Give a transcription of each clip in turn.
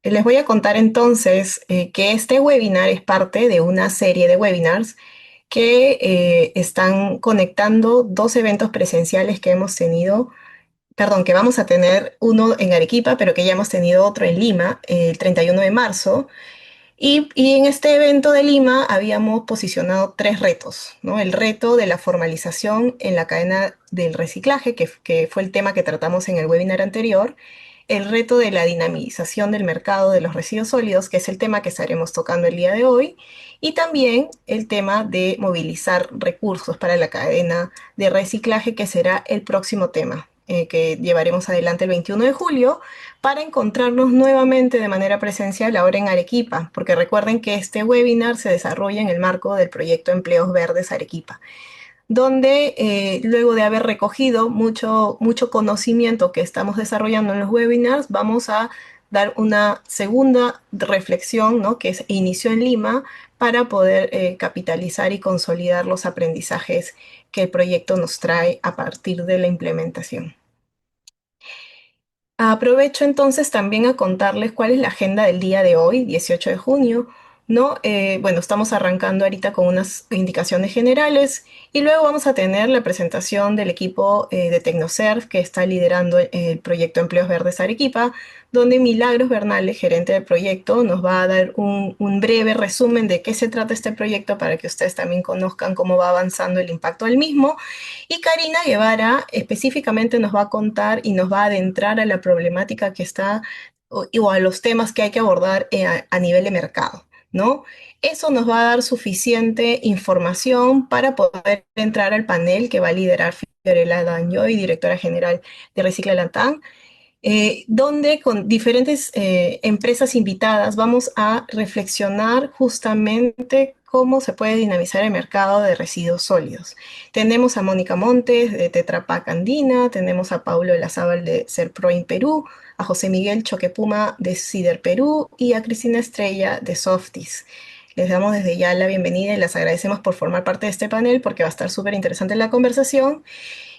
Les voy a contar entonces que este webinar es parte de una serie de webinars que están conectando dos eventos presenciales que hemos tenido, perdón, que vamos a tener uno en Arequipa, pero que ya hemos tenido otro en Lima el 31 de marzo. Y en este evento de Lima habíamos posicionado tres retos, ¿no? El reto de la formalización en la cadena del reciclaje, que fue el tema que tratamos en el webinar anterior, el reto de la dinamización del mercado de los residuos sólidos, que es el tema que estaremos tocando el día de hoy, y también el tema de movilizar recursos para la cadena de reciclaje, que será el próximo tema que llevaremos adelante el 21 de julio para encontrarnos nuevamente de manera presencial ahora en Arequipa, porque recuerden que este webinar se desarrolla en el marco del proyecto Empleos Verdes Arequipa, donde luego de haber recogido mucho conocimiento que estamos desarrollando en los webinars, vamos a dar una segunda reflexión, ¿no? Que inició en Lima para poder capitalizar y consolidar los aprendizajes que el proyecto nos trae a partir de la implementación. Aprovecho entonces también a contarles cuál es la agenda del día de hoy, 18 de junio, ¿no? Bueno, estamos arrancando ahorita con unas indicaciones generales y luego vamos a tener la presentación del equipo de Tecnoserv que está liderando el proyecto Empleos Verdes Arequipa, donde Milagros Bernales, gerente del proyecto, nos va a dar un breve resumen de qué se trata este proyecto para que ustedes también conozcan cómo va avanzando el impacto del mismo. Y Karina Guevara específicamente nos va a contar y nos va a adentrar a la problemática que está o a los temas que hay que abordar a nivel de mercado, ¿no? Eso nos va a dar suficiente información para poder entrar al panel que va a liderar Fiorella Danjoy, directora general de Recicla Latam, donde con diferentes empresas invitadas vamos a reflexionar justamente cómo se puede dinamizar el mercado de residuos sólidos. Tenemos a Mónica Montes de Tetra Pak Andina, tenemos a Paulo Olazábal de Serproin Perú, a José Miguel Choquepuma de Cider Perú y a Cristina Estrella de Softis. Les damos desde ya la bienvenida y les agradecemos por formar parte de este panel porque va a estar súper interesante la conversación.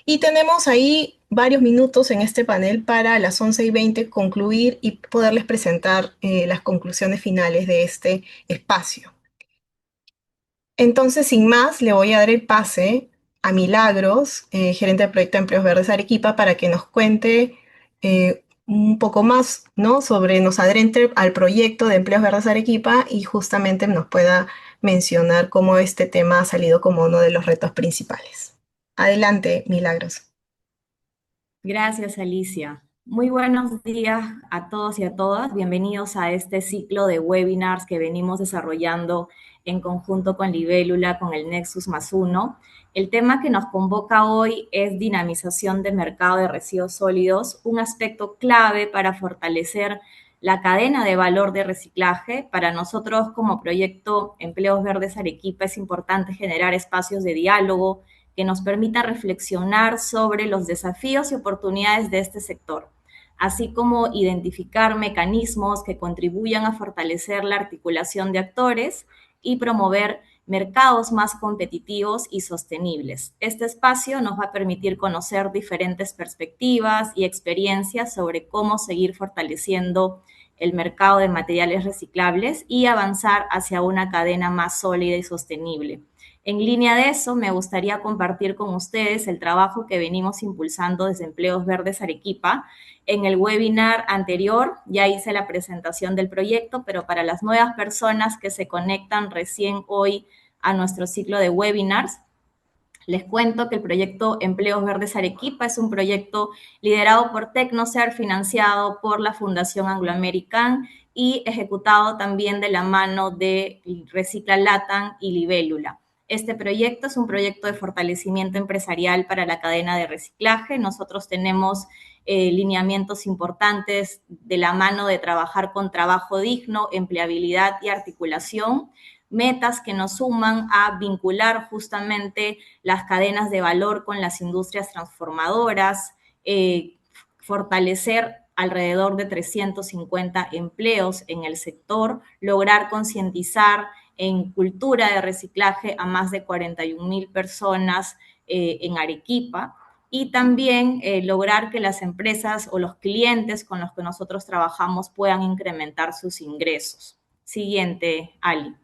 Y tenemos ahí varios minutos en este panel para a las 11:20 concluir y poderles presentar las conclusiones finales de este espacio. Entonces, sin más, le voy a dar el pase a Milagros, gerente del proyecto de Empleos Verdes Arequipa, para que nos cuente un poco más, ¿no? Nos adentre al proyecto de Empleos Verdes Arequipa y justamente nos pueda mencionar cómo este tema ha salido como uno de los retos principales. Adelante, Milagros. Gracias, Alicia. Muy buenos días a todos y a todas. Bienvenidos a este ciclo de webinars que venimos desarrollando en conjunto con Libélula, con el Nexus más uno. El tema que nos convoca hoy es dinamización de mercado de residuos sólidos, un aspecto clave para fortalecer la cadena de valor de reciclaje. Para nosotros como proyecto Empleos Verdes Arequipa es importante generar espacios de diálogo que nos permita reflexionar sobre los desafíos y oportunidades de este sector, así como identificar mecanismos que contribuyan a fortalecer la articulación de actores y promover mercados más competitivos y sostenibles. Este espacio nos va a permitir conocer diferentes perspectivas y experiencias sobre cómo seguir fortaleciendo el mercado de materiales reciclables y avanzar hacia una cadena más sólida y sostenible. En línea de eso, me gustaría compartir con ustedes el trabajo que venimos impulsando desde Empleos Verdes Arequipa. En el webinar anterior ya hice la presentación del proyecto, pero para las nuevas personas que se conectan recién hoy a nuestro ciclo de webinars, les cuento que el proyecto Empleos Verdes Arequipa es un proyecto liderado por Tecnoser, financiado por la Fundación Anglo American y ejecutado también de la mano de Recicla Latam y Libélula. Este proyecto es un proyecto de fortalecimiento empresarial para la cadena de reciclaje. Nosotros tenemos lineamientos importantes de la mano de trabajar con trabajo digno, empleabilidad y articulación, metas que nos suman a vincular justamente las cadenas de valor con las industrias transformadoras, fortalecer alrededor de 350 empleos en el sector, lograr concientizar en cultura de reciclaje a más de 41,000 personas en Arequipa. y también lograr que las empresas o los clientes con los que nosotros trabajamos puedan incrementar sus ingresos. Siguiente, Ali.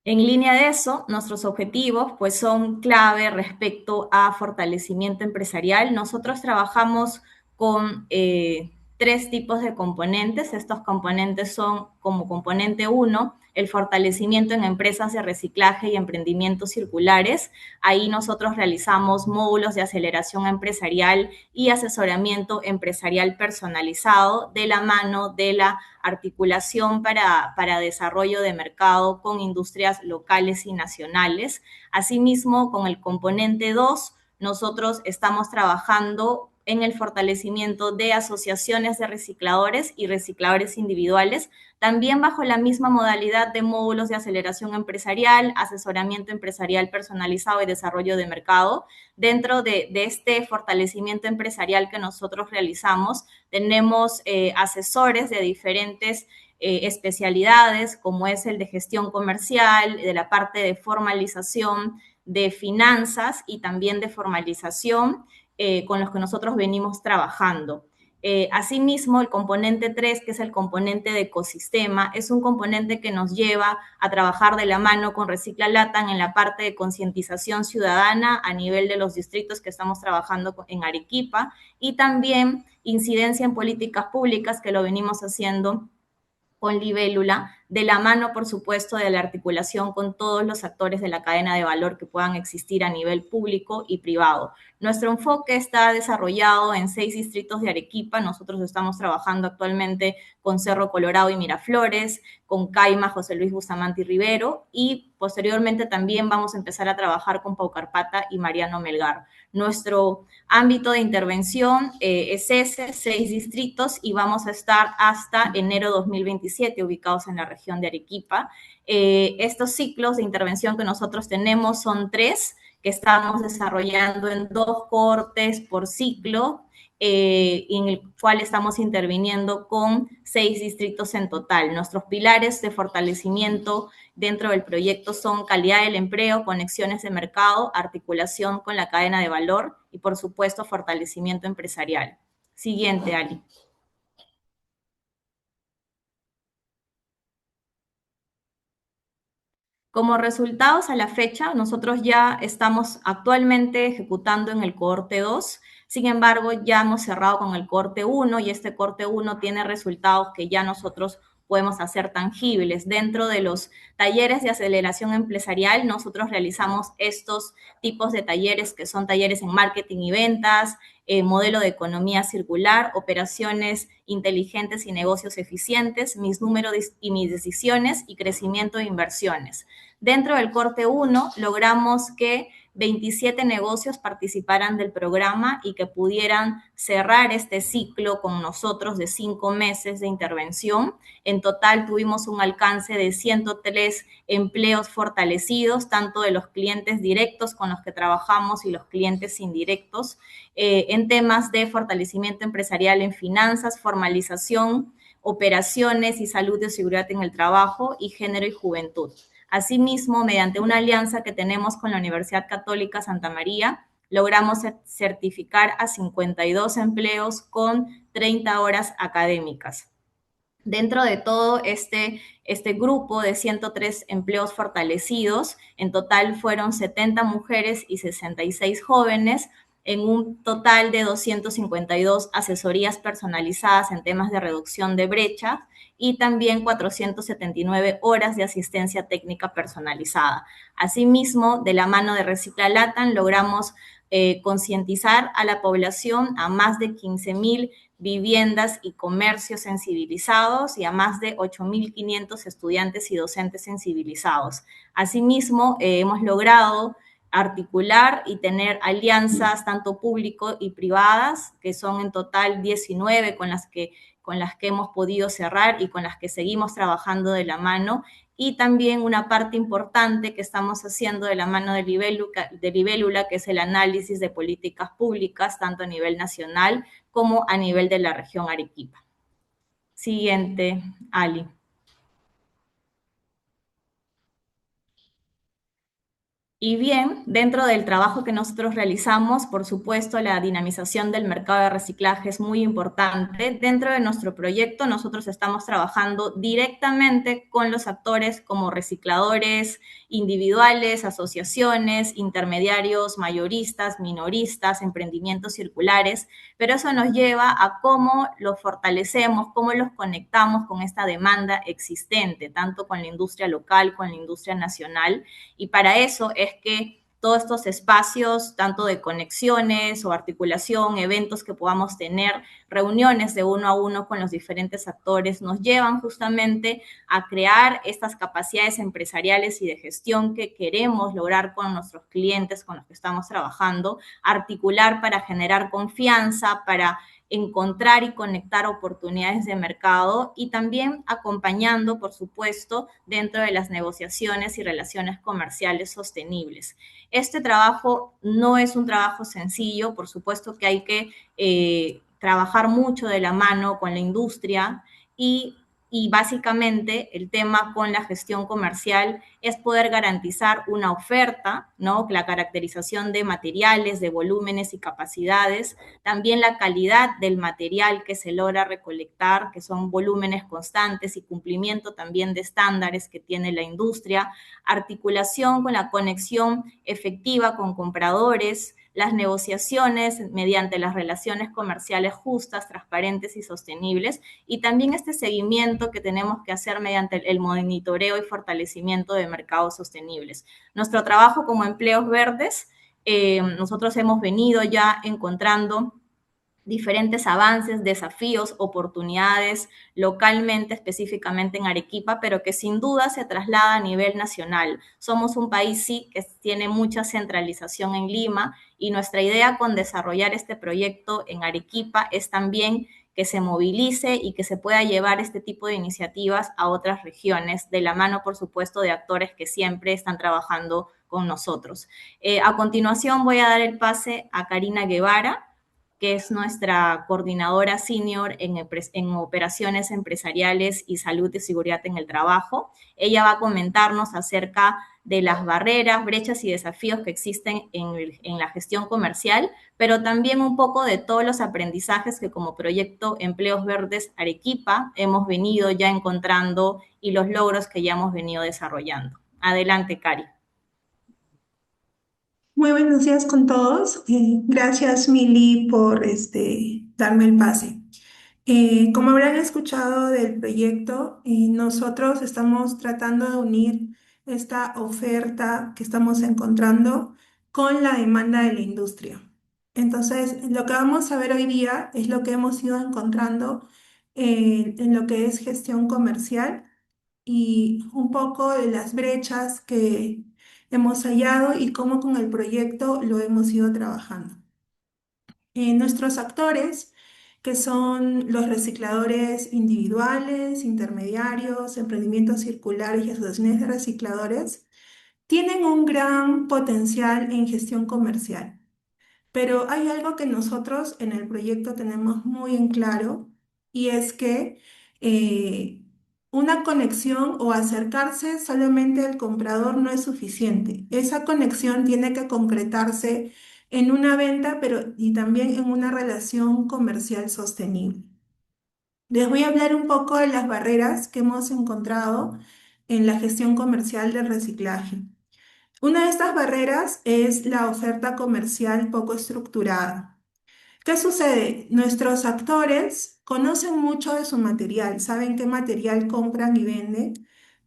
En línea de eso, nuestros objetivos pues son clave respecto a fortalecimiento empresarial. Nosotros trabajamos con tres tipos de componentes. Estos componentes son como componente uno, el fortalecimiento en empresas de reciclaje y emprendimientos circulares. Ahí nosotros realizamos módulos de aceleración empresarial y asesoramiento empresarial personalizado de la mano de la articulación para desarrollo de mercado con industrias locales y nacionales. Asimismo, con el componente 2, nosotros estamos trabajando en el fortalecimiento de asociaciones de recicladores y recicladores individuales, también bajo la misma modalidad de módulos de aceleración empresarial, asesoramiento empresarial personalizado y desarrollo de mercado. Dentro de este fortalecimiento empresarial que nosotros realizamos, tenemos asesores de diferentes especialidades, como es el de gestión comercial, de la parte de formalización, de finanzas y también de formalización, con los que nosotros venimos trabajando. Asimismo, el componente 3, que es el componente de ecosistema, es un componente que nos lleva a trabajar de la mano con Recicla Latam en la parte de concientización ciudadana a nivel de los distritos que estamos trabajando en Arequipa, y también incidencia en políticas públicas, que lo venimos haciendo con Libélula, de la mano, por supuesto, de la articulación con todos los actores de la cadena de valor que puedan existir a nivel público y privado. Nuestro enfoque está desarrollado en 6 distritos de Arequipa. Nosotros estamos trabajando actualmente con Cerro Colorado y Miraflores, con Caima, José Luis Bustamante y Rivero, y posteriormente también vamos a empezar a trabajar con Paucarpata y Mariano Melgar. Nuestro ámbito de intervención es ese, 6 distritos, y vamos a estar hasta enero 2027 ubicados en la región de Arequipa. Estos ciclos de intervención que nosotros tenemos son 3, que estamos desarrollando en 2 cohortes por ciclo, en el cual estamos interviniendo con 6 distritos en total. Nuestros pilares de fortalecimiento dentro del proyecto son calidad del empleo, conexiones de mercado, articulación con la cadena de valor y, por supuesto, fortalecimiento empresarial. Siguiente, Ali. Como resultados a la fecha, nosotros ya estamos actualmente ejecutando en el cohorte 2. Sin embargo, ya hemos cerrado con el cohorte 1 y este cohorte 1 tiene resultados que ya nosotros podemos hacer tangibles. Dentro de los talleres de aceleración empresarial, nosotros realizamos estos tipos de talleres, que son talleres en marketing y ventas, modelo de economía circular, operaciones inteligentes y negocios eficientes, mis números y mis decisiones y crecimiento de inversiones. Dentro del corte 1 logramos que 27 negocios participaran del programa y que pudieran cerrar este ciclo con nosotros de 5 meses de intervención. En total tuvimos un alcance de 103 empleos fortalecidos, tanto de los clientes directos con los que trabajamos y los clientes indirectos, en temas de fortalecimiento empresarial en finanzas, formalización, operaciones y salud y seguridad en el trabajo, y género y juventud. Asimismo, mediante una alianza que tenemos con la Universidad Católica Santa María, logramos certificar a 52 empleos con 30 horas académicas. Dentro de todo este grupo de 103 empleos fortalecidos, en total fueron 70 mujeres y 66 jóvenes, en un total de 252 asesorías personalizadas en temas de reducción de brecha y también 479 horas de asistencia técnica personalizada. Asimismo, de la mano de Recicla Latam, logramos concientizar a la población a más de 15,000 viviendas y comercios sensibilizados y a más de 8,500 estudiantes y docentes sensibilizados. Asimismo, hemos logrado articular y tener alianzas tanto público y privadas, que son en total 19 con las que hemos podido cerrar y con las que seguimos trabajando de la mano, y también una parte importante que estamos haciendo de la mano de Libélula, que es el análisis de políticas públicas, tanto a nivel nacional como a nivel de la región Arequipa. Siguiente, Ali. Y bien, dentro del trabajo que nosotros realizamos, por supuesto, la dinamización del mercado de reciclaje es muy importante. Dentro de nuestro proyecto, nosotros estamos trabajando directamente con los actores como recicladores individuales, asociaciones, intermediarios, mayoristas, minoristas, emprendimientos circulares, pero eso nos lleva a cómo los fortalecemos, cómo los conectamos con esta demanda existente, tanto con la industria local, con la industria nacional, y para eso es que todos estos espacios, tanto de conexiones o articulación, eventos que podamos tener, reuniones de uno a uno con los diferentes actores, nos llevan justamente a crear estas capacidades empresariales y de gestión que queremos lograr con nuestros clientes con los que estamos trabajando, articular para generar confianza, para encontrar y conectar oportunidades de mercado y también acompañando, por supuesto, dentro de las negociaciones y relaciones comerciales sostenibles. Este trabajo no es un trabajo sencillo, por supuesto que hay que trabajar mucho de la mano con la industria y básicamente el tema con la gestión comercial es poder garantizar una oferta, ¿no? La caracterización de materiales, de volúmenes y capacidades, también la calidad del material que se logra recolectar, que son volúmenes constantes y cumplimiento también de estándares que tiene la industria, articulación con la conexión efectiva con compradores, las negociaciones mediante las relaciones comerciales justas, transparentes y sostenibles, y también este seguimiento que tenemos que hacer mediante el monitoreo y fortalecimiento de mercados sostenibles. Nuestro trabajo como empleos verdes, nosotros hemos venido ya encontrando diferentes avances, desafíos, oportunidades localmente, específicamente en Arequipa, pero que sin duda se traslada a nivel nacional. Somos un país, sí, que tiene mucha centralización en Lima y nuestra idea con desarrollar este proyecto en Arequipa es también que se movilice y que se pueda llevar este tipo de iniciativas a otras regiones, de la mano, por supuesto, de actores que siempre están trabajando con nosotros. A continuación voy a dar el pase a Karina Guevara, que es nuestra coordinadora senior en operaciones empresariales y salud y seguridad en el trabajo. Ella va a comentarnos acerca de las barreras, brechas y desafíos que existen en la gestión comercial, pero también un poco de todos los aprendizajes que como proyecto Empleos Verdes Arequipa hemos venido ya encontrando y los logros que ya hemos venido desarrollando. Adelante, Cari. Muy buenos días con todos. Gracias, Mili, por darme el pase. Como habrán escuchado del proyecto, nosotros estamos tratando de unir esta oferta que estamos encontrando con la demanda de la industria. Entonces, lo que vamos a ver hoy día es lo que hemos ido encontrando en lo que es gestión comercial y un poco de las brechas que hemos hallado y cómo con el proyecto lo hemos ido trabajando. Nuestros actores, que son los recicladores individuales, intermediarios, emprendimientos circulares y asociaciones de recicladores, tienen un gran potencial en gestión comercial. Pero hay algo que nosotros en el proyecto tenemos muy en claro y es que eh, una conexión o acercarse solamente al comprador no es suficiente. Esa conexión tiene que concretarse en una venta, pero y también en una relación comercial sostenible. Les voy a hablar un poco de las barreras que hemos encontrado en la gestión comercial del reciclaje. Una de estas barreras es la oferta comercial poco estructurada. ¿Qué sucede? Nuestros actores conocen mucho de su material, saben qué material compran y venden,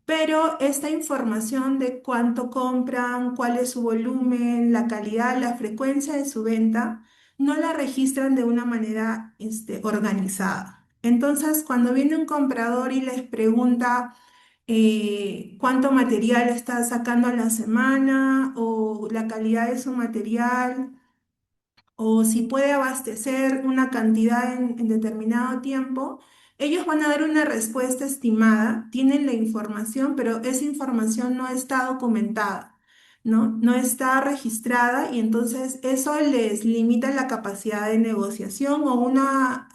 pero esta información de cuánto compran, cuál es su volumen, la calidad, la frecuencia de su venta, no la registran de una manera organizada. Entonces, cuando viene un comprador y les pregunta cuánto material está sacando a la semana o la calidad de su material, o si puede abastecer una cantidad en determinado tiempo, ellos van a dar una respuesta estimada, tienen la información, pero esa información no está documentada, ¿no? No está registrada y entonces eso les limita la capacidad de negociación o una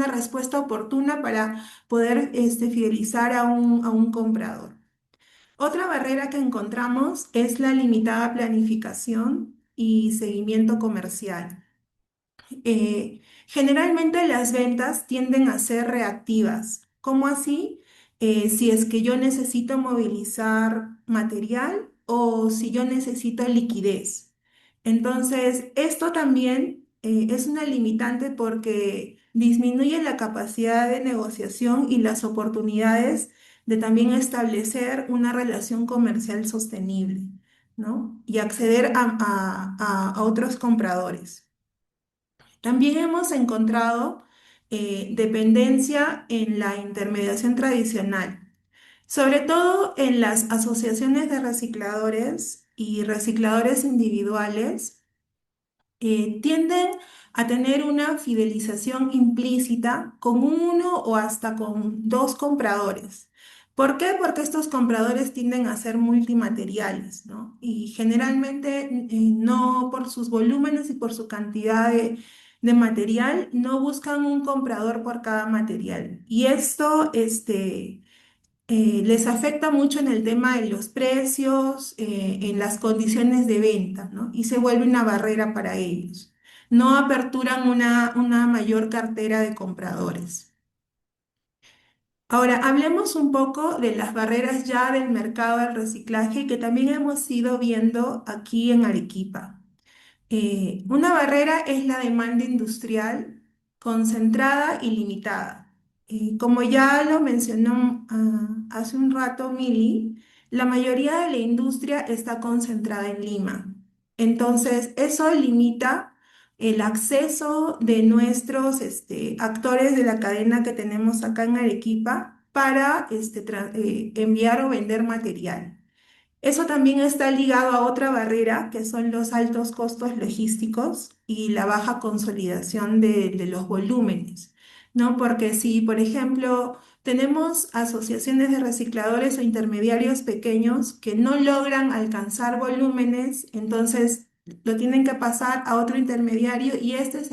respuesta oportuna para poder fidelizar a un comprador. Otra barrera que encontramos es la limitada planificación y seguimiento comercial. Generalmente las ventas tienden a ser reactivas. ¿Cómo así? Si es que yo necesito movilizar material o si yo necesito liquidez. Entonces, esto también es una limitante porque disminuye la capacidad de negociación y las oportunidades de también establecer una relación comercial sostenible, ¿no? Y acceder a otros compradores. También hemos encontrado dependencia en la intermediación tradicional, sobre todo en las asociaciones de recicladores y recicladores individuales tienden a tener una fidelización implícita con uno o hasta con dos compradores. ¿Por qué? Porque estos compradores tienden a ser multimateriales, ¿no? Y generalmente no por sus volúmenes y por su cantidad de material, no buscan un comprador por cada material. Y esto, les afecta mucho en el tema de los precios, en las condiciones de venta, ¿no? Y se vuelve una barrera para ellos. No aperturan una mayor cartera de compradores. Ahora, hablemos un poco de las barreras ya del mercado del reciclaje que también hemos ido viendo aquí en Arequipa. Una barrera es la demanda industrial concentrada y limitada. Como ya lo mencionó hace un rato Mili, la mayoría de la industria está concentrada en Lima. Entonces, eso limita el acceso de nuestros actores de la cadena que tenemos acá en Arequipa para enviar o vender material. Eso también está ligado a otra barrera, que son los altos costos logísticos y la baja consolidación de los volúmenes, ¿no? Porque si, por ejemplo, tenemos asociaciones de recicladores o intermediarios pequeños que no logran alcanzar volúmenes, entonces lo tienen que pasar a otro intermediario y este es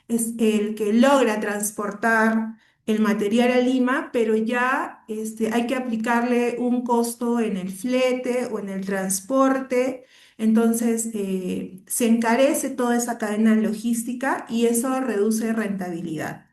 es el que logra transportar el material a Lima, pero ya hay que aplicarle un costo en el flete o en el transporte. Entonces, se encarece toda esa cadena logística y eso reduce rentabilidad.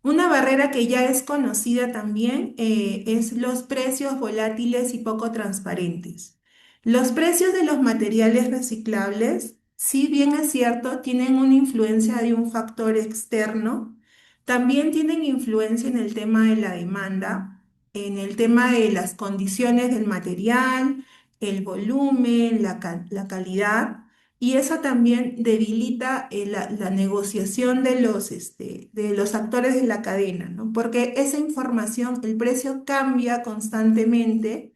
Una barrera que ya es conocida también es los precios volátiles y poco transparentes. Los precios de los materiales reciclables, si bien es cierto, tienen una influencia de un factor externo, también tienen influencia en el tema de la demanda, en el tema de las condiciones del material, el volumen, la calidad. Y eso también debilita la negociación de los actores de la cadena, ¿no? Porque esa información, el precio cambia constantemente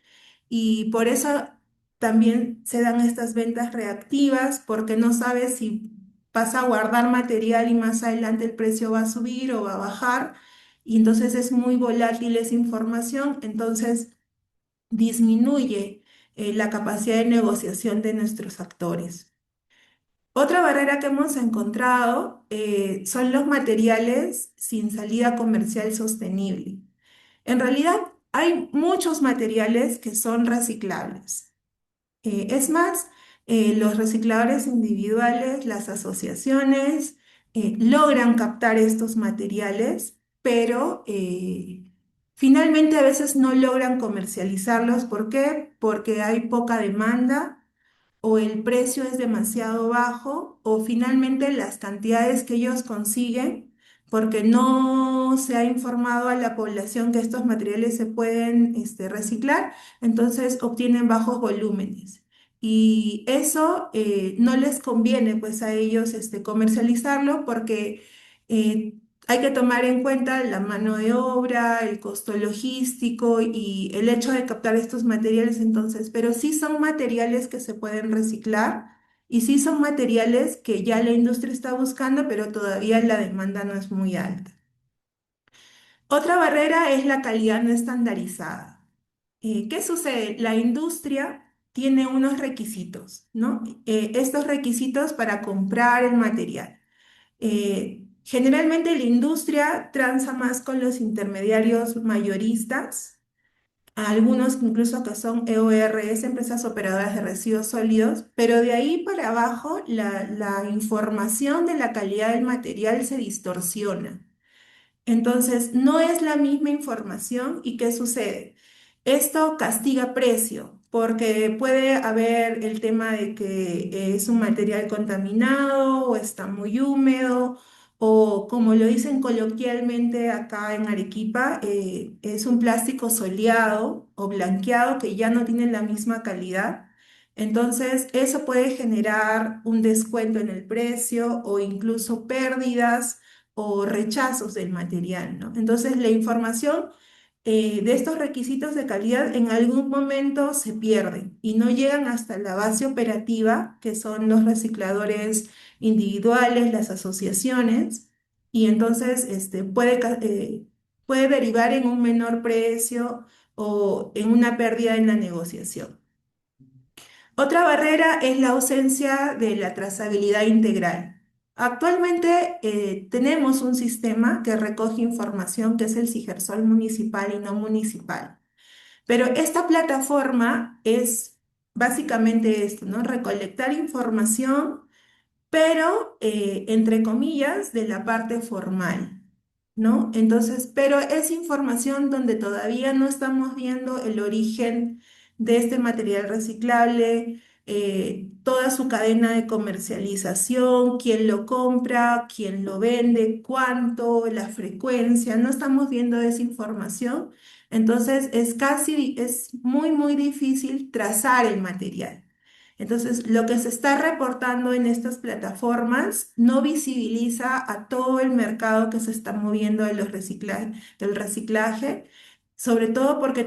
y por eso también se dan estas ventas reactivas, porque no sabes si vas a guardar material y más adelante el precio va a subir o va a bajar. Y entonces es muy volátil esa información, entonces disminuye la capacidad de negociación de nuestros actores. Otra barrera que hemos encontrado son los materiales sin salida comercial sostenible. En realidad, hay muchos materiales que son reciclables. Es más, los recicladores individuales, las asociaciones, logran captar estos materiales, pero finalmente a veces no logran comercializarlos. ¿Por qué? Porque hay poca demanda o el precio es demasiado bajo o finalmente las cantidades que ellos consiguen, porque no se ha informado a la población que estos materiales se pueden reciclar, entonces obtienen bajos volúmenes. Y eso no les conviene pues a ellos comercializarlo porque eh, hay que tomar en cuenta la mano de obra, el costo logístico y el hecho de captar estos materiales entonces, pero sí son materiales que se pueden reciclar y sí son materiales que ya la industria está buscando, pero todavía la demanda no es muy alta. Otra barrera es la calidad no estandarizada. ¿Qué sucede? La industria tiene unos requisitos, ¿no? Estos requisitos para comprar el material. Generalmente la industria transa más con los intermediarios mayoristas algunos incluso que son EORS, empresas operadoras de residuos sólidos, pero de ahí para abajo la información de la calidad del material se distorsiona. Entonces, no es la misma información. ¿Y qué sucede? Esto castiga precio, porque puede haber el tema de que es un material contaminado o está muy húmedo, o como lo dicen coloquialmente acá en Arequipa, es un plástico soleado o blanqueado que ya no tiene la misma calidad. Entonces, eso puede generar un descuento en el precio o incluso pérdidas o rechazos del material, ¿no? Entonces, la información de estos requisitos de calidad en algún momento se pierden y no llegan hasta la base operativa, que son los recicladores individuales, las asociaciones, y entonces puede derivar en un menor precio o en una pérdida en la negociación. Otra barrera es la ausencia de la trazabilidad integral. Actualmente tenemos un sistema que recoge información que es el Sigersol municipal y no municipal, pero esta plataforma es básicamente esto, ¿no? Recolectar información pero entre comillas, de la parte formal, ¿no? Entonces, pero es información donde todavía no estamos viendo el origen de este material reciclable, toda su cadena de comercialización, quién lo compra, quién lo vende, cuánto, la frecuencia, no estamos viendo esa información. Entonces, es muy, muy difícil trazar el material. Entonces, lo que se está reportando en estas plataformas no visibiliza a todo el mercado que se está moviendo de del reciclaje, sobre todo porque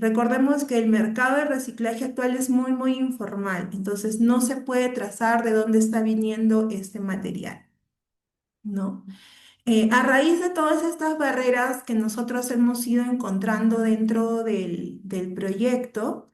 recordemos que el mercado de reciclaje actual es muy, muy informal, entonces no se puede trazar de dónde está viniendo este material, ¿no? A raíz de todas estas barreras que nosotros hemos ido encontrando dentro del proyecto,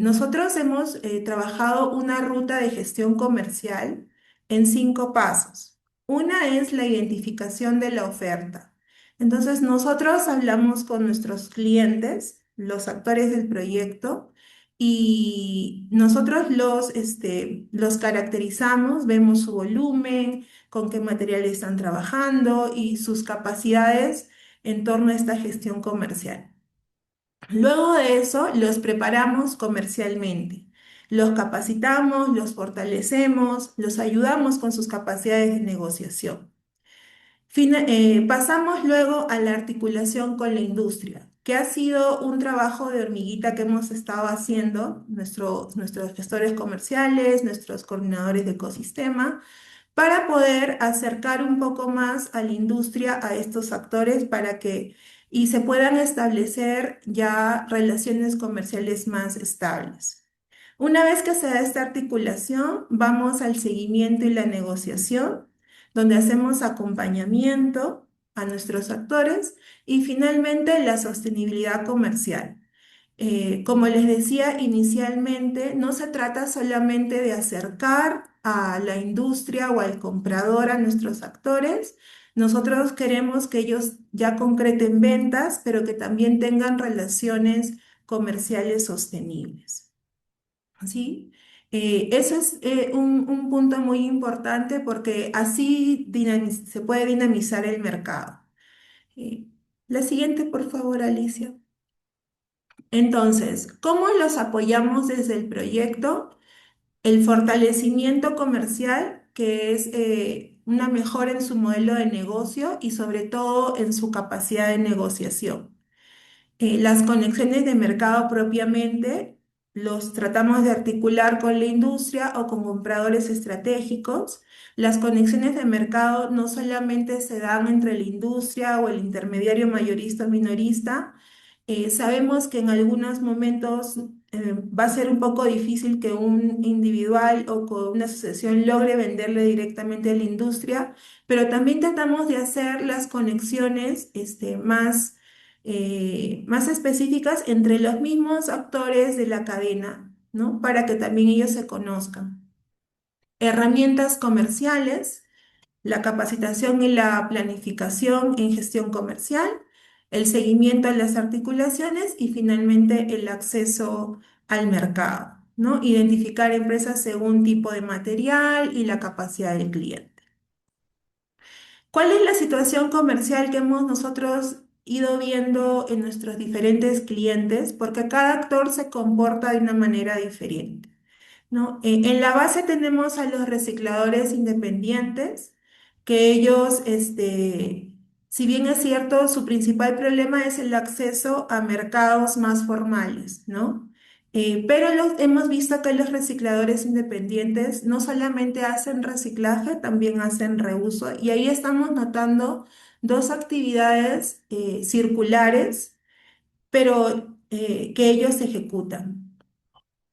nosotros hemos trabajado una ruta de gestión comercial en 5 pasos. Una es la identificación de la oferta. Entonces, nosotros hablamos con nuestros clientes, los actores del proyecto, y nosotros los caracterizamos, vemos su volumen, con qué material están trabajando y sus capacidades en torno a esta gestión comercial. Luego de eso, los preparamos comercialmente. Los capacitamos, los fortalecemos, los ayudamos con sus capacidades de negociación. Pasamos luego a la articulación con la industria, que ha sido un trabajo de hormiguita que hemos estado haciendo, nuestros gestores comerciales, nuestros coordinadores de ecosistema, para poder acercar un poco más a la industria, a estos actores, y se puedan establecer ya relaciones comerciales más estables. Una vez que se da esta articulación, vamos al seguimiento y la negociación, donde hacemos acompañamiento a nuestros actores y finalmente la sostenibilidad comercial. Como les decía inicialmente, no se trata solamente de acercar a la industria o al comprador a nuestros actores. Nosotros queremos que ellos ya concreten ventas, pero que también tengan relaciones comerciales sostenibles. ¿Sí? Eso es un punto muy importante porque así se puede dinamizar el mercado. Eh, la siguiente, por favor, Alicia. Entonces, ¿cómo los apoyamos desde el proyecto? El fortalecimiento comercial, que es una mejora en su modelo de negocio y sobre todo en su capacidad de negociación. Las conexiones de mercado propiamente los tratamos de articular con la industria o con compradores estratégicos. Las conexiones de mercado no solamente se dan entre la industria o el intermediario mayorista o minorista. Sabemos que en algunos momentos va a ser un poco difícil que un individual o con una asociación logre venderle directamente a la industria, pero también tratamos de hacer las conexiones más específicas entre los mismos actores de la cadena, ¿no? Para que también ellos se conozcan. Herramientas comerciales, la capacitación y la planificación en gestión comercial. el seguimiento a las articulaciones y finalmente el acceso al mercado, ¿no? Identificar empresas según tipo de material y la capacidad del cliente. ¿Cuál es la situación comercial que hemos nosotros ido viendo en nuestros diferentes clientes? Porque cada actor se comporta de una manera diferente, ¿no? En la base tenemos a los recicladores independientes, que ellos, si bien es cierto, su principal problema es el acceso a mercados más formales, ¿no? Pero hemos visto que los recicladores independientes no solamente hacen reciclaje, también hacen reuso, y ahí estamos notando dos actividades circulares, pero que ellos ejecutan.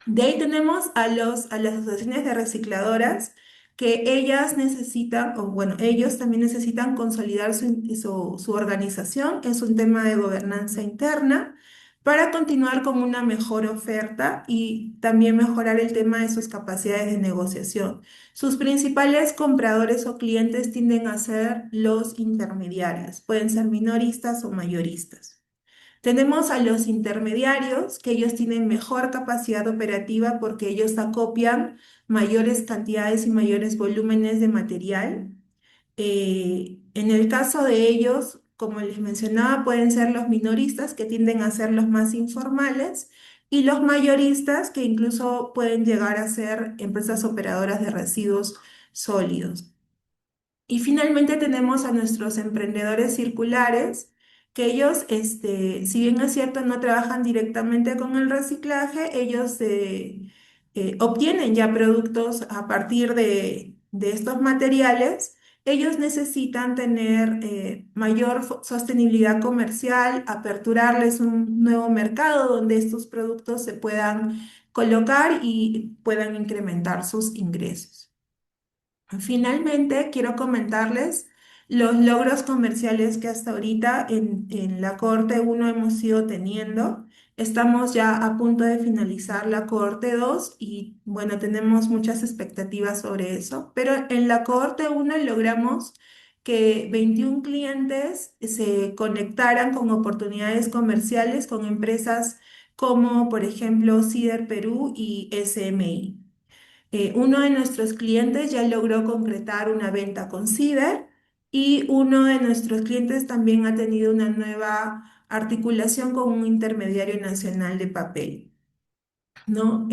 De ahí tenemos a las asociaciones de recicladoras que ellas necesitan, o bueno, ellos también necesitan consolidar su organización. Es un tema de gobernanza interna para continuar con una mejor oferta y también mejorar el tema de sus capacidades de negociación. Sus principales compradores o clientes tienden a ser los intermediarios, pueden ser minoristas o mayoristas. Tenemos a los intermediarios, que ellos tienen mejor capacidad operativa porque ellos acopian mayores cantidades y mayores volúmenes de material. En el caso de ellos, como les mencionaba, pueden ser los minoristas, que tienden a ser los más informales, y los mayoristas, que incluso pueden llegar a ser empresas operadoras de residuos sólidos. Y finalmente tenemos a nuestros emprendedores circulares, que ellos, si bien es cierto, no trabajan directamente con el reciclaje, ellos obtienen ya productos a partir de estos materiales. Ellos necesitan tener mayor sostenibilidad comercial, aperturarles un nuevo mercado donde estos productos se puedan colocar y puedan incrementar sus ingresos. Finalmente, quiero comentarles los logros comerciales que hasta ahorita en la cohorte 1 hemos ido teniendo. Estamos ya a punto de finalizar la cohorte 2 y bueno, tenemos muchas expectativas sobre eso, pero en la cohorte 1 logramos que 21 clientes se conectaran con oportunidades comerciales con empresas como, por ejemplo, Cider Perú y SMI. Uno de nuestros clientes ya logró concretar una venta con Ciber y uno de nuestros clientes también ha tenido una nueva articulación con un intermediario nacional de papel, ¿no?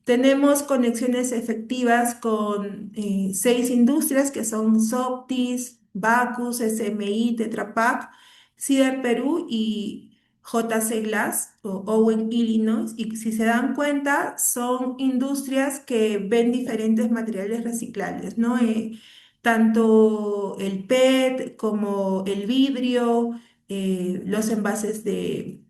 Tenemos conexiones efectivas con 6 industrias que son Softis, Bacus, SMI, Tetra Pak, Cider Perú y JC Glass o Owen, Illinois. Y si se dan cuenta, son industrias que ven diferentes materiales reciclables, ¿no? Tanto el PET como el vidrio, los envases de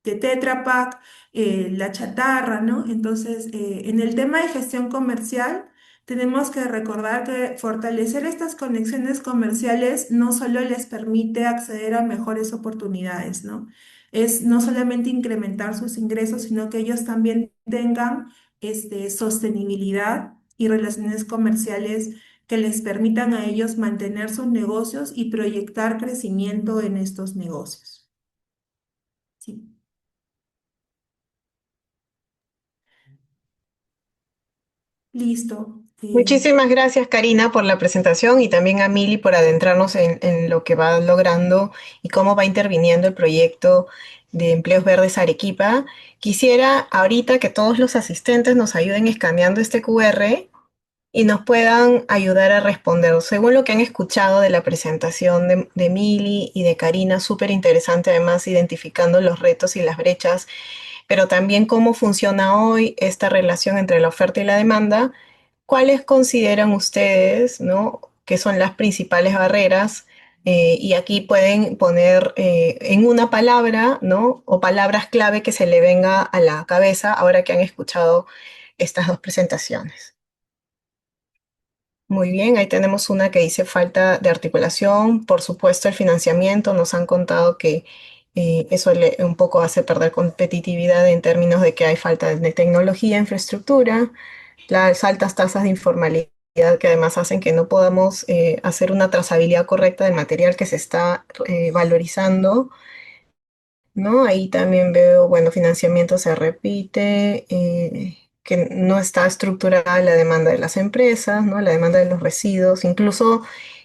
Tetra Pak, la chatarra, ¿no? Entonces, en el tema de gestión comercial, tenemos que recordar que fortalecer estas conexiones comerciales no solo les permite acceder a mejores oportunidades, ¿no? Es no solamente incrementar sus ingresos, sino que ellos también tengan sostenibilidad y relaciones comerciales que les permitan a ellos mantener sus negocios y proyectar crecimiento en estos negocios. Sí. Listo. Muchísimas gracias, Karina, por la presentación y también a Mili por adentrarnos en lo que va logrando y cómo va interviniendo el proyecto de Empleos Verdes Arequipa. Quisiera ahorita que todos los asistentes nos ayuden escaneando este QR y nos puedan ayudar a responder. Según lo que han escuchado de la presentación de Mili y de Karina, súper interesante además identificando los retos y las brechas, pero también cómo funciona hoy esta relación entre la oferta y la demanda. ¿Cuáles consideran ustedes, ¿no?, que son las principales barreras? Y aquí pueden poner en una palabra, ¿no?, o palabras clave que se le venga a la cabeza ahora que han escuchado estas dos presentaciones. Muy bien, ahí tenemos una que dice falta de articulación, por supuesto el financiamiento, nos han contado que eso un poco hace perder competitividad en términos de que hay falta de tecnología, infraestructura, las altas tasas de informalidad que además hacen que no podamos hacer una trazabilidad correcta del material que se está valorizando, ¿no? Ahí también veo, bueno, financiamiento se repite, que no está estructurada la demanda de las empresas, ¿no? La demanda de los residuos, incluso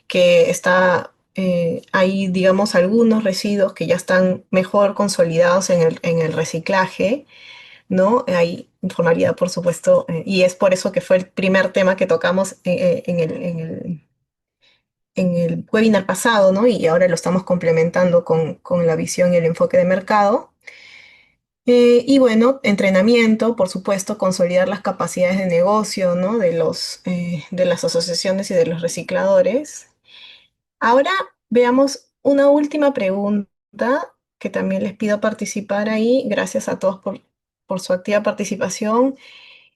que está, hay, digamos, algunos residuos que ya están mejor consolidados en el reciclaje, ¿no? Hay informalidad, por supuesto, y es por eso que fue el primer tema que tocamos en el webinar pasado, ¿no? Y ahora lo estamos complementando con la visión y el enfoque de mercado. Y bueno, entrenamiento, por supuesto, consolidar las capacidades de negocio, ¿no? De las asociaciones y de los recicladores. Ahora veamos una última pregunta que también les pido participar ahí. Gracias a todos por su activa participación.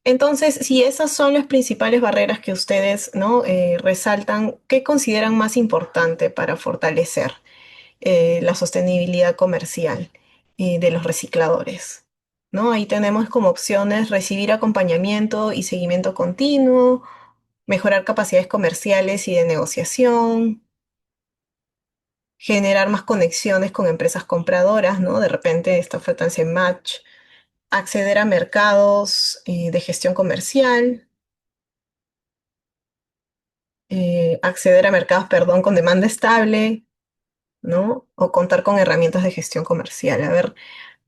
Entonces, si esas son las principales barreras que ustedes, ¿no? Resaltan, ¿qué consideran más importante para fortalecer la sostenibilidad comercial de los recicladores? ¿No? Ahí tenemos como opciones recibir acompañamiento y seguimiento continuo, mejorar capacidades comerciales y de negociación, generar más conexiones con empresas compradoras, ¿no? De repente esta oferta en match, acceder a mercados de gestión comercial, acceder a mercados, perdón, con demanda estable, ¿no? O contar con herramientas de gestión comercial. A ver,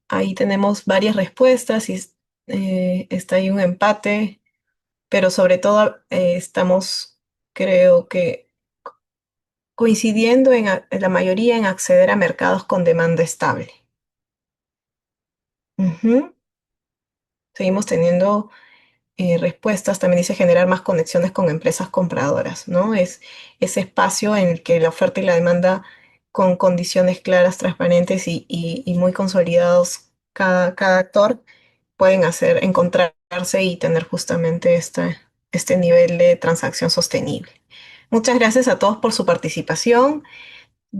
ahí tenemos varias respuestas y está ahí un empate, pero sobre todo estamos, creo que, coincidiendo en la mayoría en acceder a mercados con demanda estable. Ujú. Seguimos teniendo respuestas, también dice generar más conexiones con empresas compradoras, ¿no? Es ese espacio en el que la oferta y la demanda con condiciones claras, transparentes y muy consolidados, cada actor pueden encontrarse y tener justamente este nivel de transacción sostenible. Muchas gracias a todos por su participación.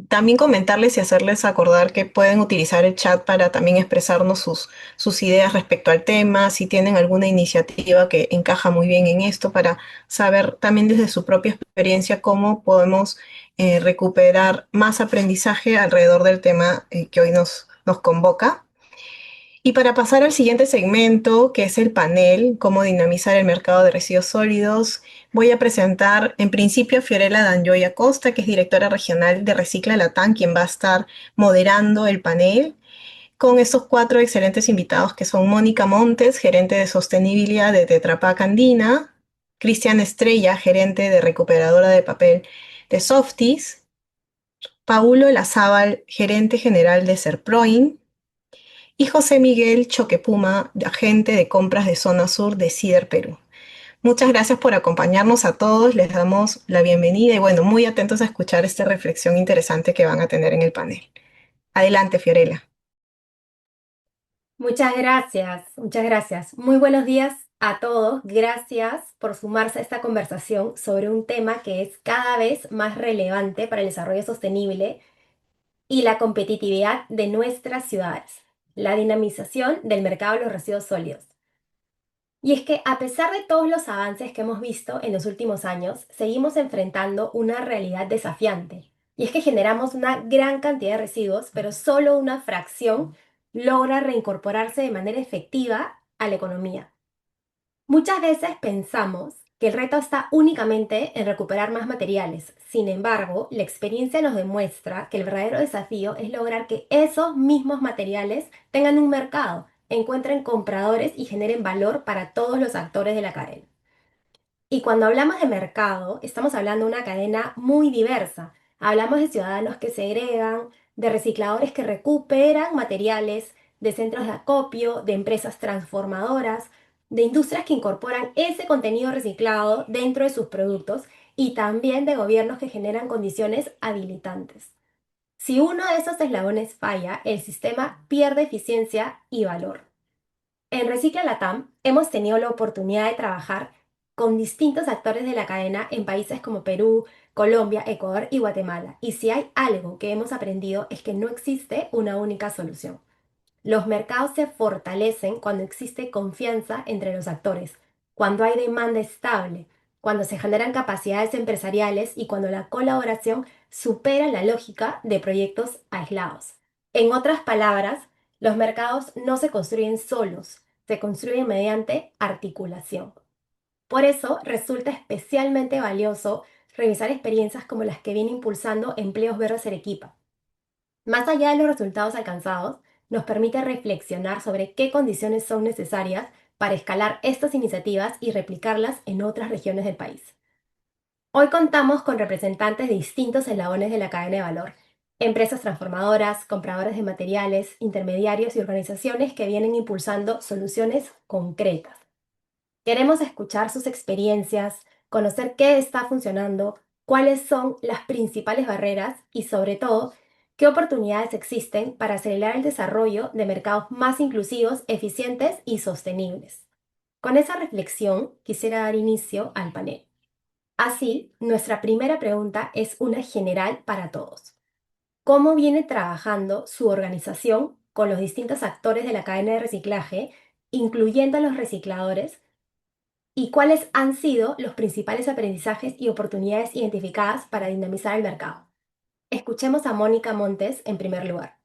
También comentarles y hacerles acordar que pueden utilizar el chat para también expresarnos sus ideas respecto al tema, si tienen alguna iniciativa que encaja muy bien en esto, para saber también desde su propia experiencia cómo podemos recuperar más aprendizaje alrededor del tema que hoy nos convoca. Y para pasar al siguiente segmento, que es el panel, cómo dinamizar el mercado de residuos sólidos, voy a presentar en principio a Fiorella Danjoy Acosta, que es directora regional de Recicla Latam, quien va a estar moderando el panel, con estos cuatro excelentes invitados que son Mónica Montes, gerente de sostenibilidad de Tetra Pak Andina, Cristian Estrella, gerente de recuperadora de papel de Softis, Paulo Lazábal, gerente general de Serproin, y José Miguel Choquepuma, agente de compras de zona sur de CIDER Perú. Muchas gracias por acompañarnos a todos, les damos la bienvenida y bueno, muy atentos a escuchar esta reflexión interesante que van a tener en el panel. Adelante, Fiorella. Muchas gracias, muchas gracias. Muy buenos días a todos. Gracias por sumarse a esta conversación sobre un tema que es cada vez más relevante para el desarrollo sostenible y la competitividad de nuestras ciudades, la dinamización del mercado de los residuos sólidos. Y es que a pesar de todos los avances que hemos visto en los últimos años, seguimos enfrentando una realidad desafiante. Y es que generamos una gran cantidad de residuos, pero solo una fracción logra reincorporarse de manera efectiva a la economía. Muchas veces pensamos que el reto está únicamente en recuperar más materiales. Sin embargo, la experiencia nos demuestra que el verdadero desafío es lograr que esos mismos materiales tengan un mercado, encuentren compradores y generen valor para todos los actores de la cadena. Y cuando hablamos de mercado, estamos hablando de una cadena muy diversa. Hablamos de ciudadanos que segregan, de recicladores que recuperan materiales, de centros de acopio, de empresas transformadoras, de industrias que incorporan ese contenido reciclado dentro de sus productos y también de gobiernos que generan condiciones habilitantes. Si uno de esos eslabones falla, el sistema pierde eficiencia y valor. En Recicla Latam hemos tenido la oportunidad de trabajar con distintos actores de la cadena en países como Perú, Colombia, Ecuador y Guatemala. Y si hay algo que hemos aprendido es que no existe una única solución. Los mercados se fortalecen cuando existe confianza entre los actores, cuando hay demanda estable, cuando se generan capacidades empresariales y cuando la colaboración supera la lógica de proyectos aislados. En otras palabras, los mercados no se construyen solos, se construyen mediante articulación. Por eso resulta especialmente valioso revisar experiencias como las que viene impulsando Empleos Verdes Arequipa. Más allá de los resultados alcanzados, nos permite reflexionar sobre qué condiciones son necesarias para escalar estas iniciativas y replicarlas en otras regiones del país. Hoy contamos con representantes de distintos eslabones de la cadena de valor, empresas transformadoras, compradores de materiales, intermediarios y organizaciones que vienen impulsando soluciones concretas. Queremos escuchar sus experiencias, conocer qué está funcionando, cuáles son las principales barreras y, sobre todo, qué oportunidades existen para acelerar el desarrollo de mercados más inclusivos, eficientes y sostenibles. Con esa reflexión, quisiera dar inicio al panel. Así, nuestra primera pregunta es una general para todos. ¿Cómo viene trabajando su organización con los distintos actores de la cadena de reciclaje, incluyendo a los recicladores? ¿Y cuáles han sido los principales aprendizajes y oportunidades identificadas para dinamizar el mercado? Escuchemos a Mónica Montes en primer lugar.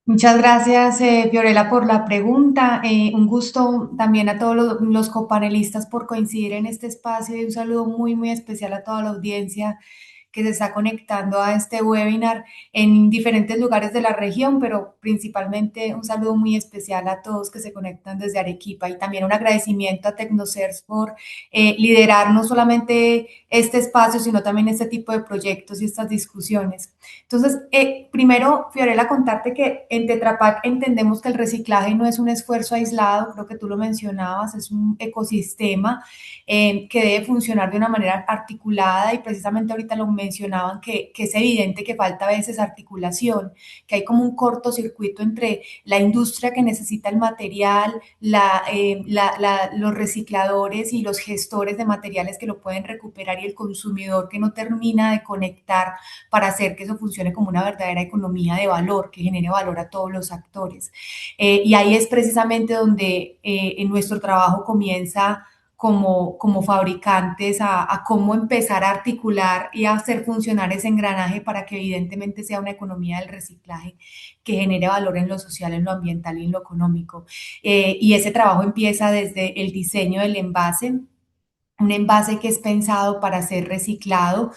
Muchas gracias, Fiorella, por la pregunta. Un gusto también a todos los copanelistas por coincidir en este espacio y un saludo muy, muy especial a toda la audiencia que se está conectando a este webinar en diferentes lugares de la región, pero principalmente un saludo muy especial a todos que se conectan desde Arequipa y también un agradecimiento a TecnoCers por liderar no solamente este espacio, sino también este tipo de proyectos y estas discusiones. Entonces, primero, Fiorella, contarte que en Tetra Pak entendemos que el reciclaje no es un esfuerzo aislado, creo que tú lo mencionabas, es un ecosistema que debe funcionar de una manera articulada y precisamente ahorita lo mencionaban que es evidente que falta a veces articulación, que hay como un cortocircuito entre la industria que necesita el material, los recicladores y los gestores de materiales que lo pueden recuperar y el consumidor que no termina de conectar para hacer que eso funcione como una verdadera economía de valor, que genere valor a todos los actores. Y ahí es precisamente donde en nuestro trabajo comienza como fabricantes a cómo empezar a articular y a hacer funcionar ese engranaje para que evidentemente sea una economía del reciclaje que genere valor en lo social, en lo ambiental y en lo económico. Y ese trabajo empieza desde el diseño del envase, un envase que es pensado para ser reciclado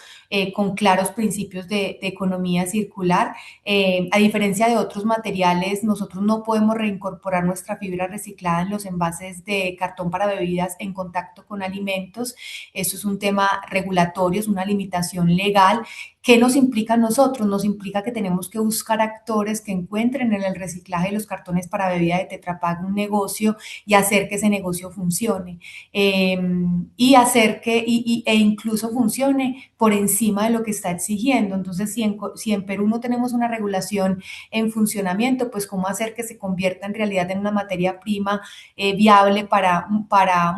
con claros principios de economía circular. A diferencia de otros materiales, nosotros no podemos reincorporar nuestra fibra reciclada en los envases de cartón para bebidas en contacto con alimentos. Eso es un tema regulatorio, es una limitación legal. ¿Qué nos implica a nosotros? Nos implica que tenemos que buscar actores que encuentren en el reciclaje de los cartones para bebida de Tetra Pak un negocio y hacer que ese negocio funcione. Y hacer e incluso funcione por encima de lo que está exigiendo. Entonces, si en Perú no tenemos una regulación en funcionamiento, pues cómo hacer que se convierta en realidad en una materia prima viable para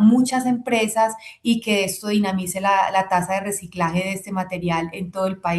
muchas empresas y que esto dinamice la tasa de reciclaje de este material en todo el país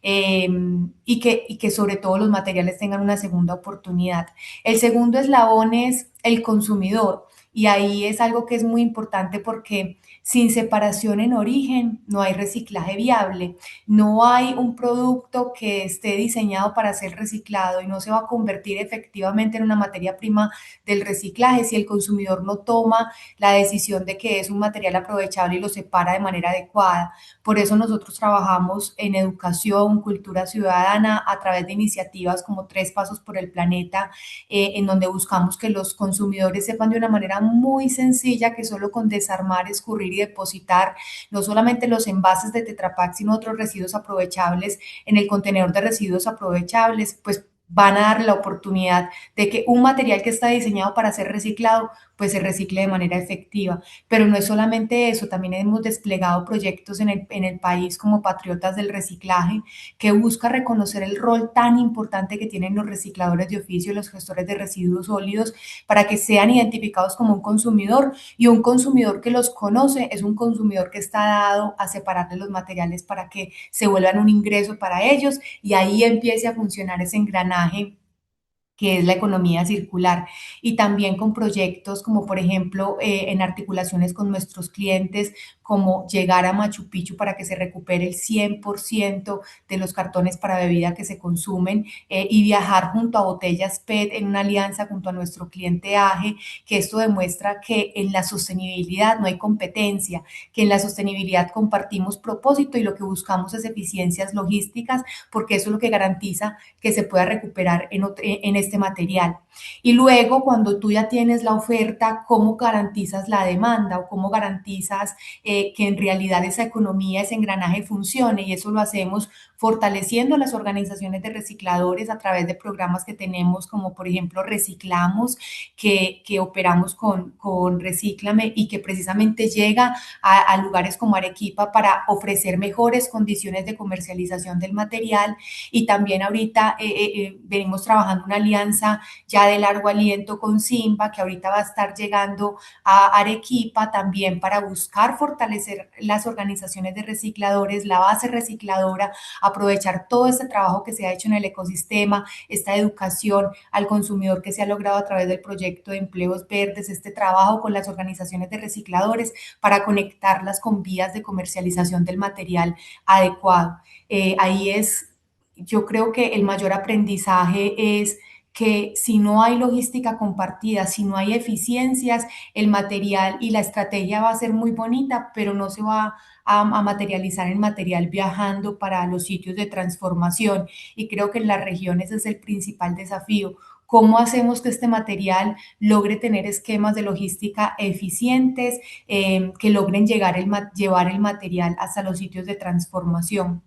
y que sobre todo los materiales tengan una segunda oportunidad. El segundo eslabón es el consumidor. Y ahí es algo que es muy importante porque sin separación en origen no hay reciclaje viable, no hay un producto que esté diseñado para ser reciclado y no se va a convertir efectivamente en una materia prima del reciclaje si el consumidor no toma la decisión de que es un material aprovechable y lo separa de manera adecuada. Por eso nosotros trabajamos en educación, cultura ciudadana, a través de iniciativas como Tres Pasos por el Planeta, en donde buscamos que los consumidores sepan de una manera muy sencilla que solo con desarmar, escurrir y depositar no solamente los envases de Tetra Pak, sino otros residuos aprovechables en el contenedor de residuos aprovechables, pues van a dar la oportunidad de que un material que está diseñado para ser reciclado, pues se recicle de manera efectiva. Pero no es solamente eso, también hemos desplegado proyectos en el país como Patriotas del Reciclaje, que busca reconocer el rol tan importante que tienen los recicladores de oficio y los gestores de residuos sólidos para que sean identificados como un consumidor y un consumidor que los conoce es un consumidor que está dado a separar de los materiales para que se vuelvan un ingreso para ellos y ahí empiece a funcionar ese engranaje que es la economía circular, y también con proyectos como por ejemplo en articulaciones con nuestros clientes, como llegar a Machu Picchu para que se recupere el 100% de los cartones para bebida que se consumen y viajar junto a Botellas PET en una alianza junto a nuestro cliente AGE, que esto demuestra que en la sostenibilidad no hay competencia, que en la sostenibilidad compartimos propósito y lo que buscamos es eficiencias logísticas, porque eso es lo que garantiza que se pueda recuperar en este material. Y luego, cuando tú ya tienes la oferta, ¿cómo garantizas la demanda o cómo garantizas que en realidad esa economía, ese engranaje funcione? Y eso lo hacemos fortaleciendo las organizaciones de recicladores a través de programas que tenemos, como por ejemplo Reciclamos, que operamos con Recíclame y que precisamente llega a lugares como Arequipa para ofrecer mejores condiciones de comercialización del material. Y también ahorita venimos trabajando una alianza ya de largo aliento con Simba, que ahorita va a estar llegando a Arequipa también para buscar fortalecer las organizaciones de recicladores, la base recicladora, aprovechar todo este trabajo que se ha hecho en el ecosistema, esta educación al consumidor que se ha logrado a través del proyecto de empleos verdes, este trabajo con las organizaciones de recicladores para conectarlas con vías de comercialización del material adecuado. Ahí es, yo creo que el mayor aprendizaje es que si no hay logística compartida, si no hay eficiencias, el material y la estrategia va a ser muy bonita, pero no se va a materializar el material viajando para los sitios de transformación. Y creo que en las regiones es el principal desafío. ¿Cómo hacemos que este material logre tener esquemas de logística eficientes que logren llevar el material hasta los sitios de transformación?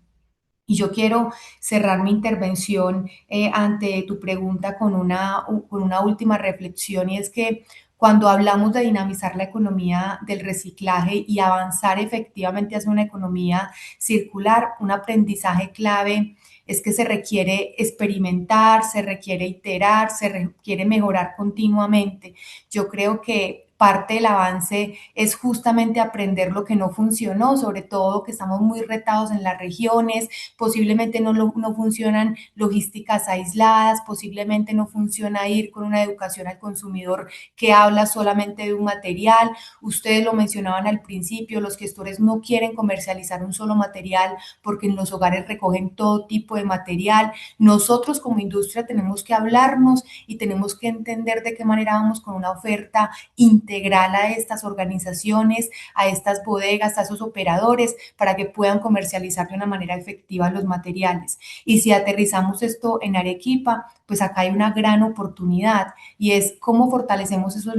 Y yo quiero cerrar mi intervención ante tu pregunta con una última reflexión y es que cuando hablamos de dinamizar la economía del reciclaje y avanzar efectivamente hacia una economía circular, un aprendizaje clave es que se requiere experimentar, se requiere iterar, se requiere mejorar continuamente. Yo creo que parte del avance es justamente aprender lo que no funcionó, sobre todo que estamos muy retados en las regiones, posiblemente no funcionan logísticas aisladas, posiblemente no funciona ir con una educación al consumidor que habla solamente de un material. Ustedes lo mencionaban al principio, los gestores no quieren comercializar un solo material porque en los hogares recogen todo tipo de material. Nosotros como industria tenemos que hablarnos y tenemos que entender de qué manera vamos con una oferta integral a estas organizaciones, a estas bodegas, a esos operadores, para que puedan comercializar de una manera efectiva los materiales. Y si aterrizamos esto en Arequipa, pues acá hay una gran oportunidad y es cómo fortalecemos esos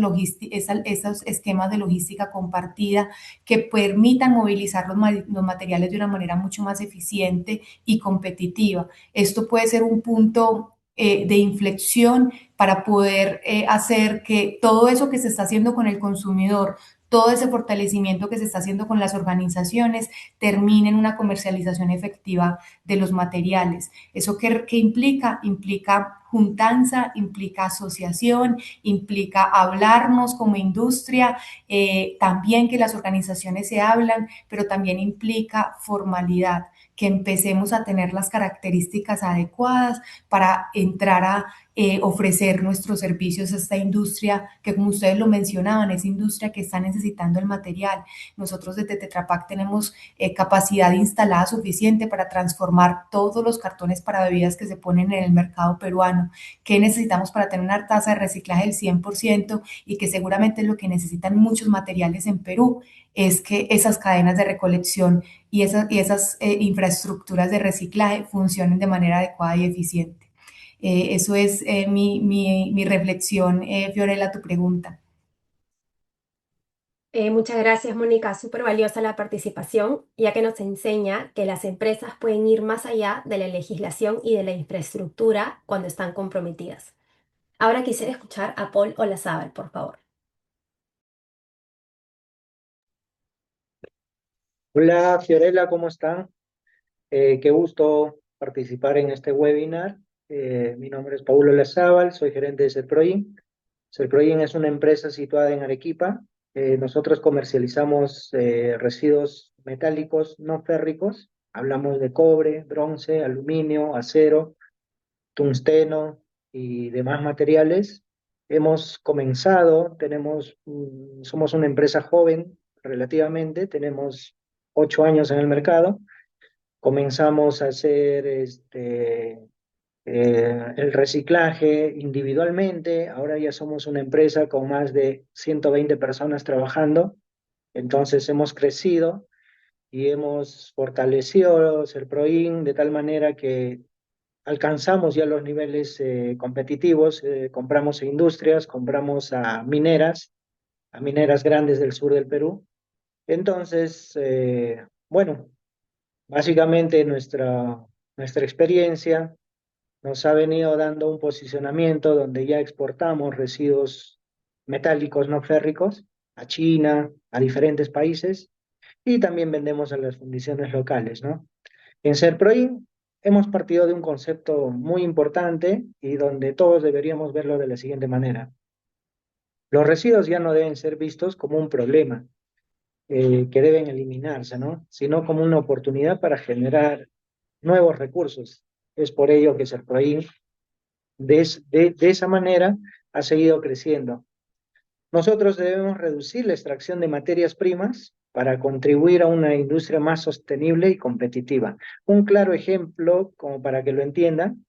esquemas de logística compartida que permitan movilizar los materiales de una manera mucho más eficiente y competitiva. Esto puede ser un punto de inflexión para poder hacer que todo eso que se está haciendo con el consumidor, todo ese fortalecimiento que se está haciendo con las organizaciones, termine en una comercialización efectiva de los materiales. ¿Eso qué implica? Implica juntanza, implica asociación, implica hablarnos como industria, también que las organizaciones se hablan, pero también implica formalidad, que empecemos a tener las características adecuadas para entrar a ofrecer nuestros servicios a esta industria que, como ustedes lo mencionaban, es industria que está necesitando el material. Nosotros desde Tetra Pak tenemos capacidad instalada suficiente para transformar todos los cartones para bebidas que se ponen en el mercado peruano. ¿Qué necesitamos para tener una tasa de reciclaje del 100%? Y que seguramente lo que necesitan muchos materiales en Perú es que esas cadenas de recolección y esas infraestructuras de reciclaje funcionen de manera adecuada y eficiente. Eso es mi reflexión, Fiorella, a tu pregunta. Muchas gracias, Mónica. Súper valiosa la participación, ya que nos enseña que las empresas pueden ir más allá de la legislación y de la infraestructura cuando están comprometidas. Ahora quisiera escuchar a Paul Olazábal, por favor. Hola Fiorella, ¿cómo están? Qué gusto participar en este webinar. Mi nombre es Paulo Lazábal, soy gerente de Serproin. Serproin es una empresa situada en Arequipa. Nosotros comercializamos residuos metálicos no férricos. Hablamos de cobre, bronce, aluminio, acero, tungsteno y demás materiales. Hemos comenzado, somos una empresa joven, relativamente, tenemos 8 años en el mercado. Comenzamos a hacer el reciclaje individualmente. Ahora ya somos una empresa con más de 120 personas trabajando. Entonces hemos crecido y hemos fortalecido Serproin de tal manera que alcanzamos ya los niveles competitivos. Compramos a industrias, compramos a mineras grandes del sur del Perú. Entonces, bueno, básicamente nuestra experiencia nos ha venido dando un posicionamiento donde ya exportamos residuos metálicos no férricos a China, a diferentes países, y también vendemos a las fundiciones locales, ¿no? En Serproin hemos partido de un concepto muy importante y donde todos deberíamos verlo de la siguiente manera. Los residuos ya no deben ser vistos como un problema que deben eliminarse, ¿no? Sino como una oportunidad para generar nuevos recursos. Es por ello que Serproin de esa manera ha seguido creciendo. Nosotros debemos reducir la extracción de materias primas para contribuir a una industria más sostenible y competitiva. Un claro ejemplo, como para que lo entiendan,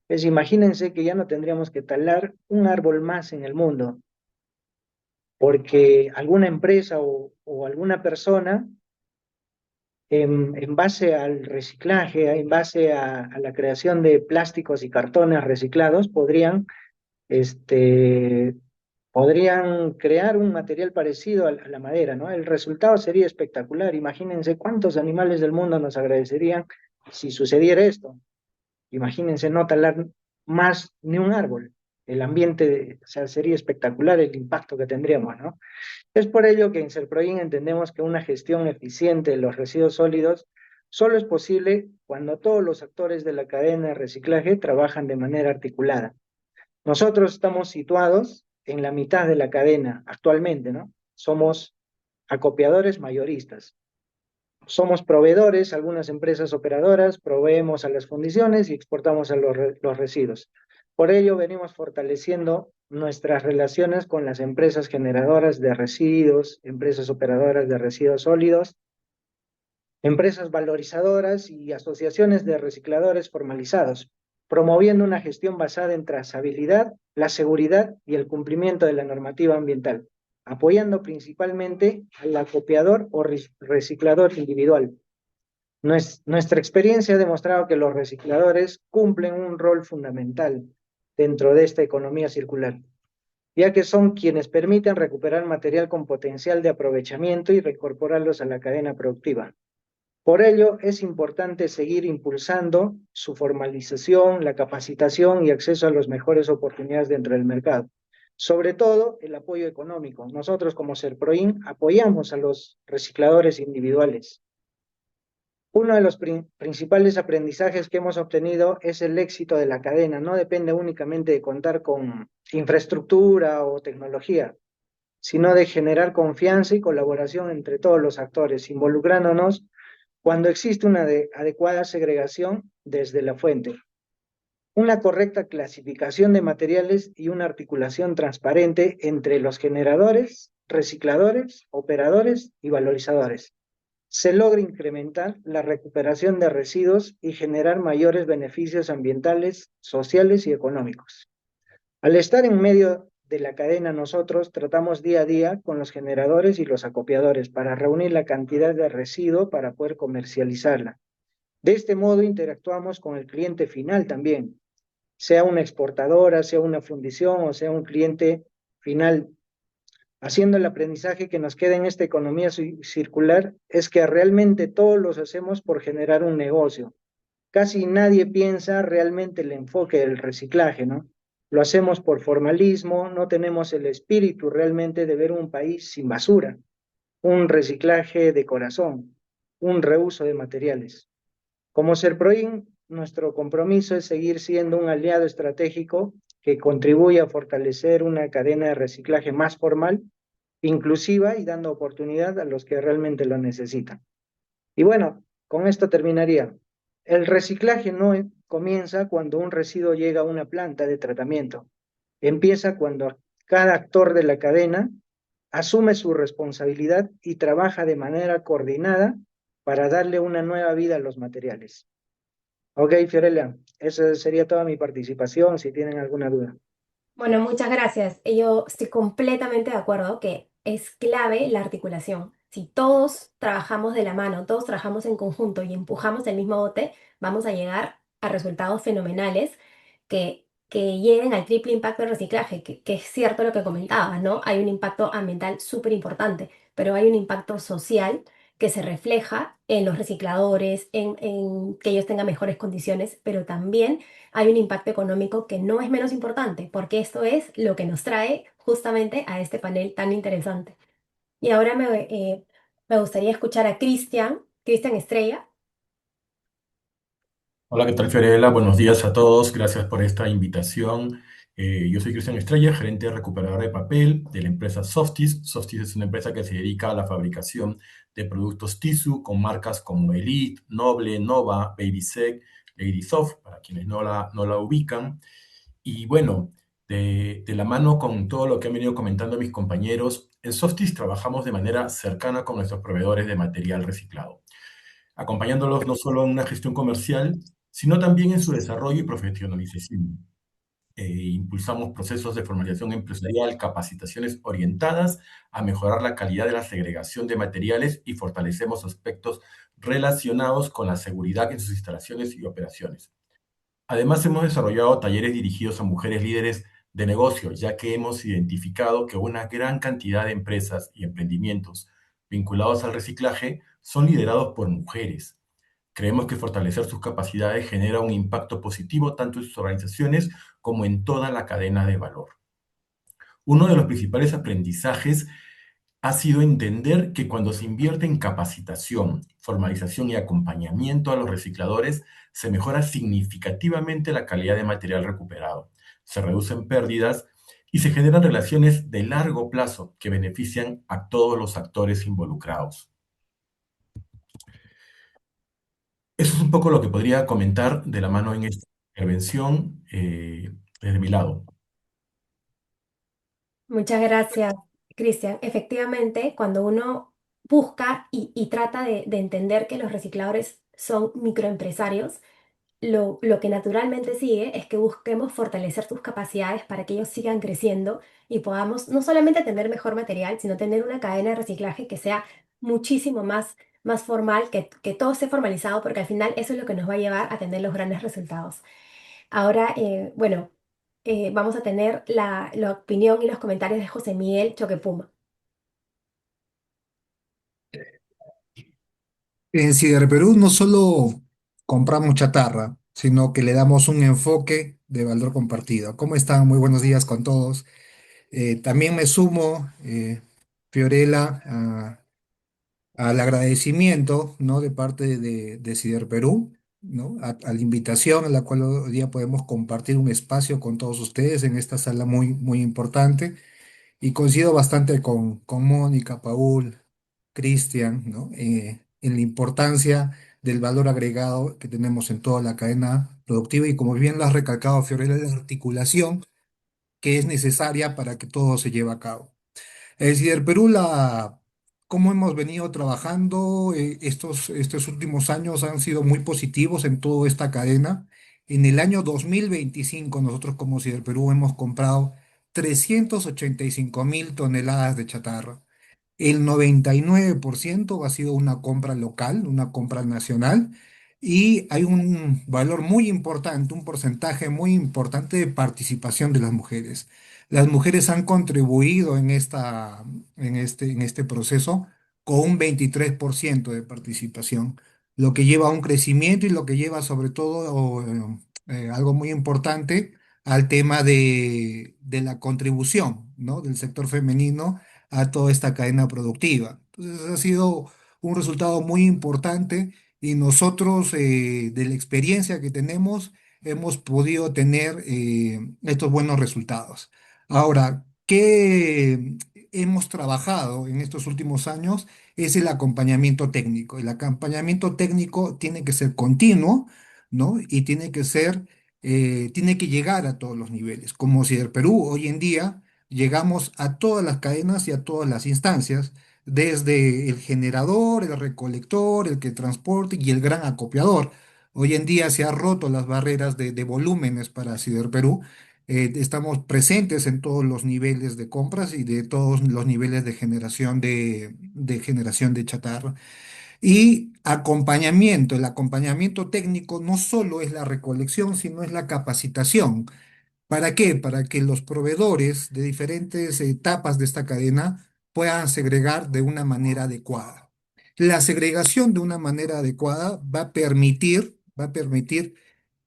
es imagínense que ya no tendríamos que talar un árbol más en el mundo, porque alguna empresa o alguna persona, en base al reciclaje, en base a la creación de plásticos y cartones reciclados, este, podrían crear un material parecido a la madera, ¿no? El resultado sería espectacular. Imagínense cuántos animales del mundo nos agradecerían si sucediera esto. Imagínense no talar más ni un árbol. El ambiente, o sea, sería espectacular el impacto que tendríamos, ¿no? Es por ello que en Serproin entendemos que una gestión eficiente de los residuos sólidos solo es posible cuando todos los actores de la cadena de reciclaje trabajan de manera articulada. Nosotros estamos situados en la mitad de la cadena actualmente, ¿no? Somos acopiadores mayoristas. Somos proveedores, algunas empresas operadoras, proveemos a las fundiciones y exportamos a los residuos. Por ello, venimos fortaleciendo nuestras relaciones con las empresas generadoras de residuos, empresas operadoras de residuos sólidos, empresas valorizadoras y asociaciones de recicladores formalizados, promoviendo una gestión basada en trazabilidad, la seguridad y el cumplimiento de la normativa ambiental, apoyando principalmente al acopiador o reciclador individual. Nuestra experiencia ha demostrado que los recicladores cumplen un rol fundamental dentro de esta economía circular, ya que son quienes permiten recuperar material con potencial de aprovechamiento y reincorporarlos a la cadena productiva. Por ello, es importante seguir impulsando su formalización, la capacitación y acceso a las mejores oportunidades dentro del mercado. Sobre todo, el apoyo económico. Nosotros, como Serproin, apoyamos a los recicladores individuales. Uno de los principales aprendizajes que hemos obtenido es el éxito de la cadena. No depende únicamente de contar con infraestructura o tecnología, sino de generar confianza y colaboración entre todos los actores, involucrándonos cuando existe una adecuada segregación desde la fuente, una correcta clasificación de materiales y una articulación transparente entre los generadores, recicladores, operadores y valorizadores. Se logra incrementar la recuperación de residuos y generar mayores beneficios ambientales, sociales y económicos. Al estar en medio de la cadena, nosotros tratamos día a día con los generadores y los acopiadores para reunir la cantidad de residuo para poder comercializarla. De este modo interactuamos con el cliente final también, sea una exportadora, sea una fundición o sea un cliente final. Haciendo el aprendizaje que nos queda en esta economía circular es que realmente todos los hacemos por generar un negocio. Casi nadie piensa realmente el enfoque del reciclaje, ¿no? Lo hacemos por formalismo, no tenemos el espíritu realmente de ver un país sin basura, un reciclaje de corazón, un reuso de materiales. Como Serproin, nuestro compromiso es seguir siendo un aliado estratégico que contribuye a fortalecer una cadena de reciclaje más formal, inclusiva y dando oportunidad a los que realmente lo necesitan. Y bueno, con esto terminaría. El reciclaje no comienza cuando un residuo llega a una planta de tratamiento. Empieza cuando cada actor de la cadena asume su responsabilidad y trabaja de manera coordinada para darle una nueva vida a los materiales. Ok, Fiorella, esa sería toda mi participación, si tienen alguna duda. Bueno, muchas gracias. Yo estoy completamente de acuerdo que es clave la articulación. Si todos trabajamos de la mano, todos trabajamos en conjunto y empujamos el mismo bote, vamos a llegar a resultados fenomenales que lleguen al triple impacto del reciclaje, que es cierto lo que comentabas, ¿no? Hay un impacto ambiental súper importante, pero hay un impacto social que se refleja en los recicladores, en que ellos tengan mejores condiciones, pero también hay un impacto económico que no es menos importante, porque esto es lo que nos trae justamente a este panel tan interesante. Y ahora me gustaría escuchar a Cristian Estrella. Hola, ¿qué tal, Fiorella? Buenos días a todos. Gracias por esta invitación. Yo soy Cristian Estrella, gerente recuperador de papel de la empresa Softis. Softis es una empresa que se dedica a la fabricación de productos Tissue con marcas como Elite, Noble, Nova, Babysec, Ladysoft, para quienes no la ubican. Y bueno, de la mano con todo lo que han venido comentando mis compañeros, en Softis trabajamos de manera cercana con nuestros proveedores de material reciclado, acompañándolos no solo en una gestión comercial, sino también en su desarrollo y profesionalización. Impulsamos procesos de formalización empresarial, capacitaciones orientadas a mejorar la calidad de la segregación de materiales y fortalecemos aspectos relacionados con la seguridad en sus instalaciones y operaciones. Además, hemos desarrollado talleres dirigidos a mujeres líderes de negocio, ya que hemos identificado que una gran cantidad de empresas y emprendimientos vinculados al reciclaje son liderados por mujeres. Creemos que fortalecer sus capacidades genera un impacto positivo tanto en sus organizaciones como en toda la cadena de valor. Uno de los principales aprendizajes ha sido entender que cuando se invierte en capacitación, formalización y acompañamiento a los recicladores, se mejora significativamente la calidad de material recuperado, se reducen pérdidas y se generan relaciones de largo plazo que benefician a todos los actores involucrados. Eso es un poco lo que podría comentar de la mano en esta intervención desde mi lado. Muchas gracias, Cristian. Efectivamente, cuando uno busca y trata de entender que los recicladores son microempresarios, lo que naturalmente sigue es que busquemos fortalecer sus capacidades para que ellos sigan creciendo y podamos no solamente tener mejor material, sino tener una cadena de reciclaje que sea muchísimo más formal, que todo esté formalizado, porque al final eso es lo que nos va a llevar a tener los grandes resultados. Ahora, bueno, vamos a tener la opinión y los comentarios de José Miguel Choquepuma. En Ciberperú no solo compramos chatarra, sino que le damos un enfoque de valor compartido. ¿Cómo están? Muy buenos días con todos. También me sumo, Fiorella, al agradecimiento, ¿no? De parte de Ciberperú, ¿no? A la invitación a la cual hoy día podemos compartir un espacio con todos ustedes en esta sala muy, muy importante. Y coincido bastante con Mónica, Paul, Cristian, ¿no? En la importancia del valor agregado que tenemos en toda la cadena productiva y como bien lo has recalcado, Fiorella, la articulación que es necesaria para que todo se lleve a cabo. Es decir, Perú, cómo hemos venido trabajando estos últimos años han sido muy positivos en toda esta cadena. En el año 2025 nosotros como Perú hemos comprado 385.000 toneladas de chatarra. El 99% ha sido una compra local, una compra nacional, y hay un valor muy importante, un porcentaje muy importante de participación de las mujeres. Las mujeres han contribuido en este proceso con un 23% de participación, lo que lleva a un crecimiento y lo que lleva sobre todo algo muy importante al tema de la contribución, ¿no? Del sector femenino a toda esta cadena productiva. Entonces ha sido un resultado muy importante y nosotros de la experiencia que tenemos hemos podido tener estos buenos resultados. Ahora, ¿qué hemos trabajado en estos últimos años? Es el acompañamiento técnico. El acompañamiento técnico tiene que ser continuo, ¿no? Y tiene que llegar a todos los niveles. Como si el Perú hoy en día llegamos a todas las cadenas y a todas las instancias, desde el generador, el recolector, el que transporta y el gran acopiador. Hoy en día se han roto las barreras de volúmenes para Siderperú. Estamos presentes en todos los niveles de compras y de todos los niveles de generación de chatarra. Y acompañamiento, el acompañamiento técnico no solo es la recolección, sino es la capacitación. ¿Para qué? Para que los proveedores de diferentes etapas de esta cadena puedan segregar de una manera adecuada. La segregación de una manera adecuada va a permitir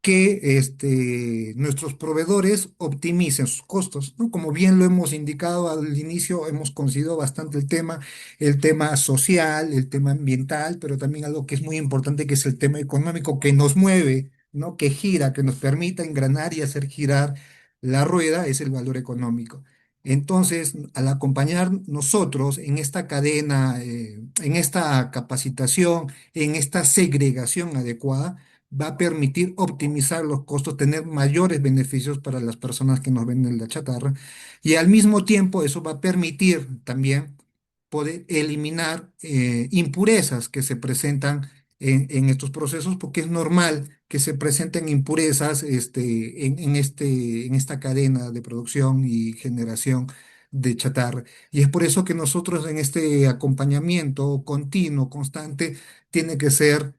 que nuestros proveedores optimicen sus costos, ¿no? Como bien lo hemos indicado al inicio, hemos considerado bastante el tema social, el tema ambiental, pero también algo que es muy importante, que es el tema económico que nos mueve, ¿no? Que gira, que nos permita engranar y hacer girar la rueda, es el valor económico. Entonces, al acompañar nosotros en esta cadena, en esta capacitación, en esta segregación adecuada, va a permitir optimizar los costos, tener mayores beneficios para las personas que nos venden la chatarra y al mismo tiempo eso va a permitir también poder eliminar impurezas que se presentan en estos procesos, porque es normal que se presenten impurezas en esta cadena de producción y generación de chatarra. Y es por eso que nosotros en este acompañamiento continuo, constante, tiene que ser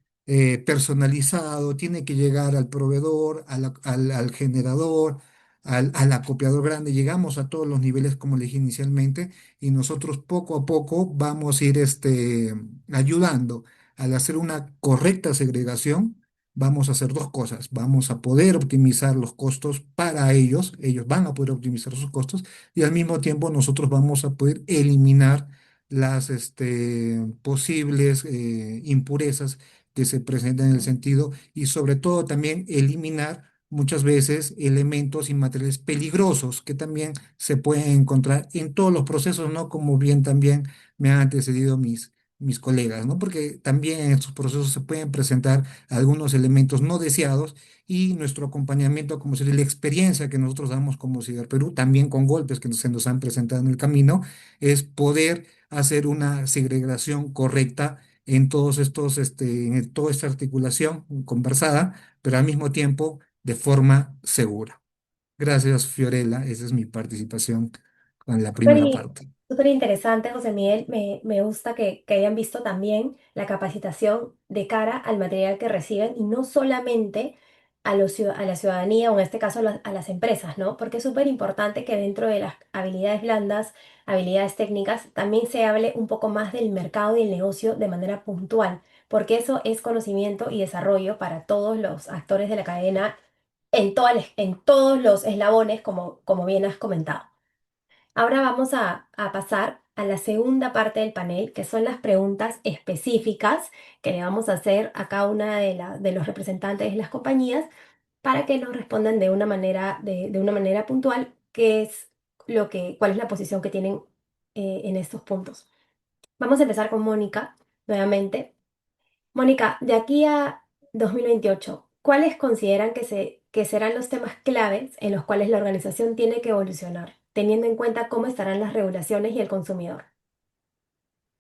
personalizado, tiene que llegar al proveedor, al generador, al acopiador grande. Llegamos a todos los niveles, como le dije inicialmente, y nosotros poco a poco vamos a ir ayudando al hacer una correcta segregación. Vamos a hacer dos cosas. Vamos a poder optimizar los costos para ellos van a poder optimizar sus costos y al mismo tiempo nosotros vamos a poder eliminar las posibles impurezas que se presentan en el sentido y sobre todo también eliminar muchas veces elementos y materiales peligrosos que también se pueden encontrar en todos los procesos, ¿no? Como bien también me han antecedido mis colegas, ¿no? Porque también en estos procesos se pueden presentar algunos elementos no deseados y nuestro acompañamiento, como sería la experiencia que nosotros damos como Ciudad Perú, también con golpes que se nos han presentado en el camino, es poder hacer una segregación correcta en todos estos, en toda esta articulación conversada, pero al mismo tiempo de forma segura. Gracias, Fiorella. Esa es mi participación con la Súper primera parte. súper interesante, José Miguel. Me gusta que hayan visto también la capacitación de cara al material que reciben y no solamente a la ciudadanía o en este caso a las empresas, ¿no? Porque es súper importante que dentro de las habilidades blandas, habilidades técnicas, también se hable un poco más del mercado y el negocio de manera puntual, porque eso es conocimiento y desarrollo para todos los actores de la cadena en todos los eslabones, como bien has comentado. Ahora vamos a pasar a la segunda parte del panel, que son las preguntas específicas que le vamos a hacer a cada una de los representantes de las compañías para que nos respondan de una manera puntual, cuál es la posición que tienen en estos puntos. Vamos a empezar con Mónica, nuevamente. Mónica, de aquí a 2028, ¿cuáles consideran que serán los temas claves en los cuales la organización tiene que evolucionar, teniendo en cuenta cómo estarán las regulaciones y el consumidor?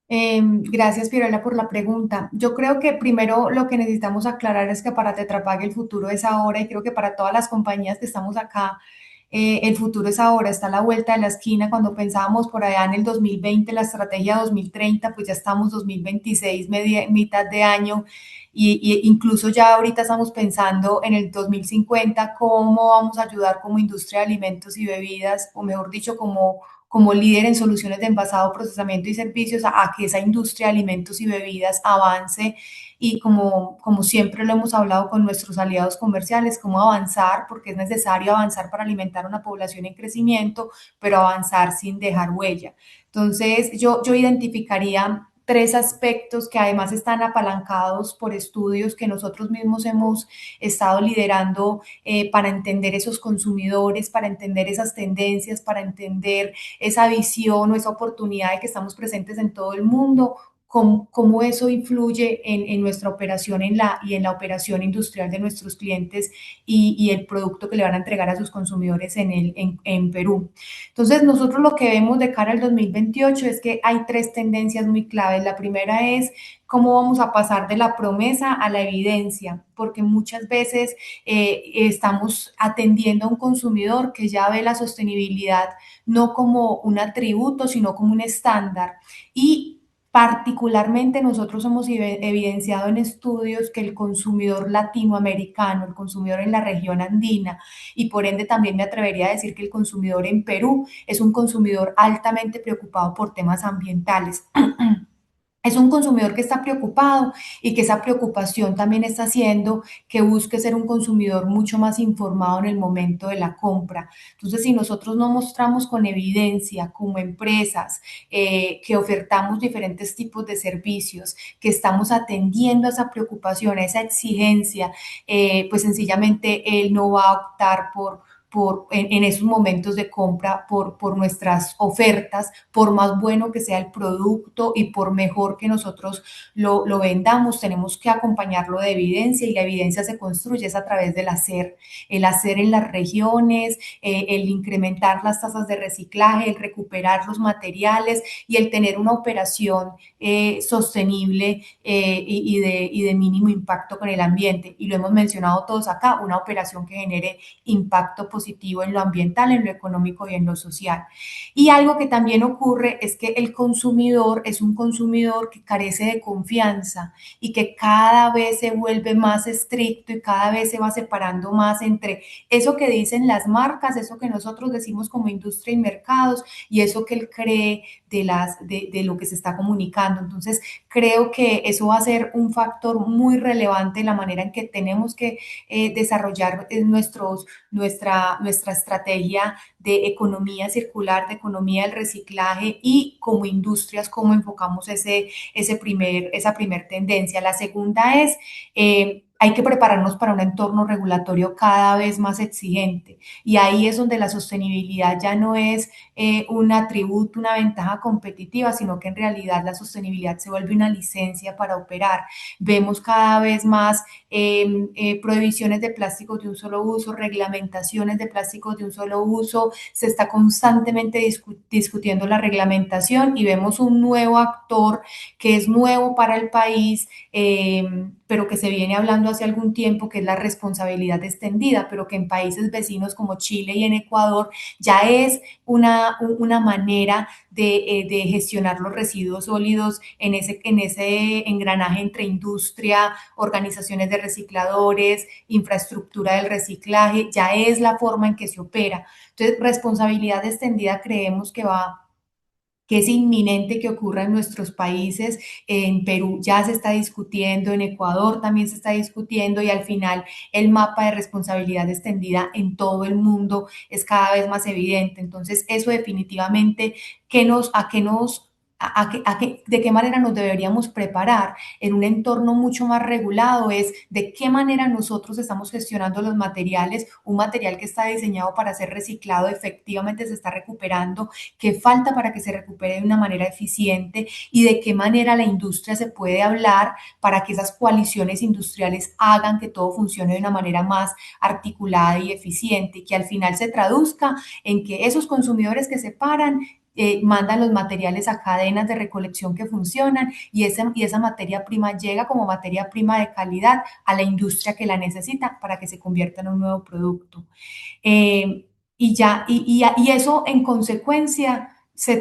Gracias, Fiorella, por la pregunta. Yo creo que primero lo que necesitamos aclarar es que para Tetra Pak el futuro es ahora y creo que para todas las compañías que estamos acá, el futuro es ahora, está a la vuelta de la esquina. Cuando pensábamos por allá en el 2020, la estrategia 2030, pues ya estamos 2026, mitad de año, y incluso ya ahorita estamos pensando en el 2050 cómo vamos a ayudar como industria de alimentos y bebidas, o mejor dicho, como líder en soluciones de envasado, procesamiento y servicios, a que esa industria de alimentos y bebidas avance y como siempre lo hemos hablado con nuestros aliados comerciales, cómo avanzar, porque es necesario avanzar para alimentar una población en crecimiento, pero avanzar sin dejar huella. Entonces, yo identificaría tres aspectos que además están apalancados por estudios que nosotros mismos hemos estado liderando para entender esos consumidores, para entender esas tendencias, para entender esa visión o esa oportunidad de que estamos presentes en todo el mundo. cómo eso influye en nuestra operación y en la operación industrial de nuestros clientes y el producto que le van a entregar a sus consumidores en Perú. Entonces, nosotros lo que vemos de cara al 2028 es que hay tres tendencias muy claves. La primera es cómo vamos a pasar de la promesa a la evidencia, porque muchas veces estamos atendiendo a un consumidor que ya ve la sostenibilidad no como un atributo, sino como un estándar. Y particularmente nosotros hemos evidenciado en estudios que el consumidor latinoamericano, el consumidor en la región andina y por ende también me atrevería a decir que el consumidor en Perú es un consumidor altamente preocupado por temas ambientales. Es un consumidor que está preocupado y que esa preocupación también está haciendo que busque ser un consumidor mucho más informado en el momento de la compra. Entonces, si nosotros no mostramos con evidencia como empresas que ofertamos diferentes tipos de servicios, que estamos atendiendo a esa preocupación, a esa exigencia, pues sencillamente él no va a optar en esos momentos de compra por nuestras ofertas, por más bueno que sea el producto y por mejor que nosotros lo vendamos, tenemos que acompañarlo de evidencia y la evidencia se construye es a través del hacer, el hacer en las regiones, el incrementar las tasas de reciclaje, el recuperar los materiales y el tener una operación sostenible y de mínimo impacto con el ambiente. Y lo hemos mencionado todos acá, una operación que genere impacto positivo en lo ambiental, en lo económico y en lo social. Y algo que también ocurre es que el consumidor es un consumidor que carece de confianza y que cada vez se vuelve más estricto y cada vez se va separando más entre eso que dicen las marcas, eso que nosotros decimos como industria y mercados y eso que él cree de lo que se está comunicando. Entonces, creo que eso va a ser un factor muy relevante en la manera en que tenemos que desarrollar nuestra estrategia de economía circular, de economía del reciclaje y como industrias, cómo enfocamos esa primer tendencia. La segunda es, hay que prepararnos para un entorno regulatorio cada vez más exigente y ahí es donde la sostenibilidad ya no es un atributo, una ventaja competitiva, sino que en realidad la sostenibilidad se vuelve una licencia para operar. Vemos cada vez más prohibiciones de plásticos de un solo uso, reglamentaciones de plásticos de un solo uso, se está constantemente discutiendo la reglamentación y vemos un nuevo actor que es nuevo para el país, pero que se viene hablando hace algún tiempo, que es la responsabilidad extendida, pero que en países vecinos como Chile y en Ecuador ya es una manera de gestionar los residuos sólidos en ese engranaje entre industria, organizaciones de recicladores, infraestructura del reciclaje, ya es la forma en que se opera. Entonces, responsabilidad extendida creemos que es inminente que ocurra en nuestros países. En Perú ya se está discutiendo, en Ecuador también se está discutiendo y al final el mapa de responsabilidad extendida en todo el mundo es cada vez más evidente. Entonces, eso definitivamente, ¿de qué manera nos deberíamos preparar en un entorno mucho más regulado? Es de qué manera nosotros estamos gestionando los materiales, un material que está diseñado para ser reciclado, efectivamente se está recuperando, qué falta para que se recupere de una manera eficiente y de qué manera la industria se puede hablar para que esas coaliciones industriales hagan que todo funcione de una manera más articulada y eficiente y que al final se traduzca en que esos consumidores que se paran mandan los materiales a cadenas de recolección que funcionan y esa materia prima llega como materia prima de calidad a la industria que la necesita para que se convierta en un nuevo producto. Y eso en consecuencia se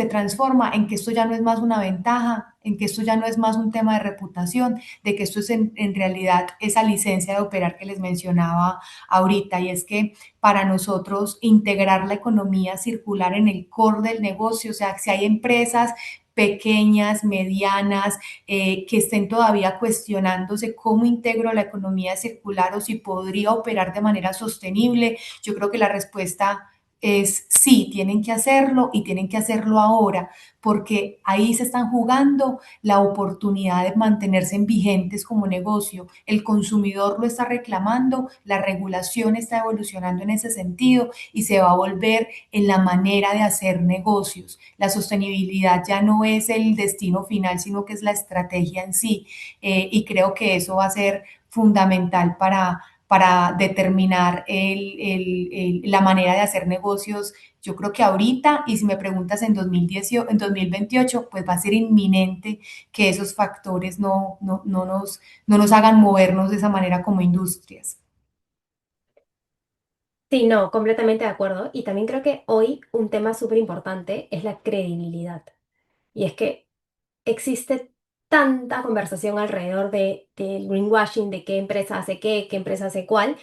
transforma en que esto ya no es más una ventaja, en que esto ya no es más un tema de reputación, de que esto es en realidad esa licencia de operar que les mencionaba ahorita, y es que para nosotros integrar la economía circular en el core del negocio, o sea, si hay empresas pequeñas, medianas, que estén todavía cuestionándose cómo integro la economía circular o si podría operar de manera sostenible, yo creo que la respuesta es sí, tienen que hacerlo y tienen que hacerlo ahora, porque ahí se están jugando la oportunidad de mantenerse vigentes como negocio. El consumidor lo está reclamando, la regulación está evolucionando en ese sentido y se va a volver en la manera de hacer negocios. La sostenibilidad ya no es el destino final, sino que es la estrategia en sí. Y creo que eso va a ser fundamental para determinar la manera de hacer negocios. Yo creo que ahorita, y si me preguntas en 2018, en 2028, pues va a ser inminente que esos factores no nos hagan movernos de esa manera como industrias. Sí, no, completamente de acuerdo. Y también creo que hoy un tema súper importante es la credibilidad. Y es que existe tanta conversación alrededor del greenwashing, de qué empresa hace qué empresa hace cuál,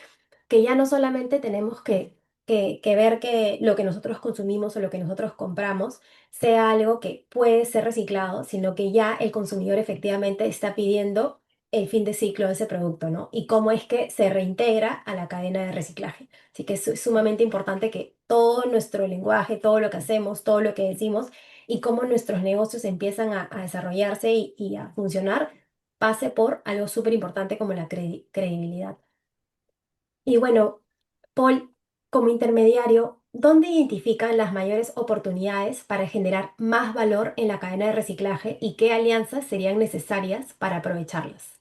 que ya no solamente tenemos que ver que lo que nosotros consumimos o lo que nosotros compramos sea algo que puede ser reciclado, sino que ya el consumidor efectivamente está pidiendo el fin de ciclo de ese producto, ¿no? Y cómo es que se reintegra a la cadena de reciclaje. Así que es sumamente importante que todo nuestro lenguaje, todo lo que hacemos, todo lo que decimos y cómo nuestros negocios empiezan a desarrollarse y a funcionar, pase por algo súper importante como la credibilidad. Y bueno, Paul, como intermediario, ¿dónde identifican las mayores oportunidades para generar más valor en la cadena de reciclaje y qué alianzas serían necesarias para aprovecharlas?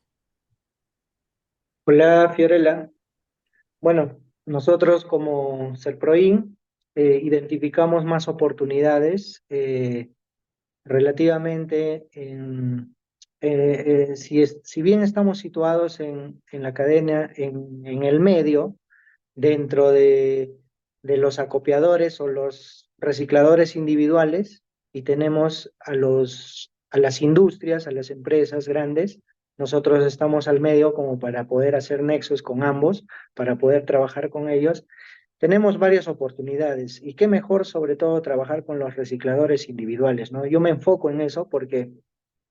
Hola, Fiorella. Bueno, nosotros como Serproin identificamos más oportunidades relativamente si bien estamos situados en la cadena, en el medio, dentro de los acopiadores o los recicladores individuales, y tenemos a las industrias, a las empresas grandes. Nosotros estamos al medio como para poder hacer nexos con ambos, para poder trabajar con ellos. Tenemos varias oportunidades y qué mejor sobre todo trabajar con los recicladores individuales, ¿no? Yo me enfoco en eso porque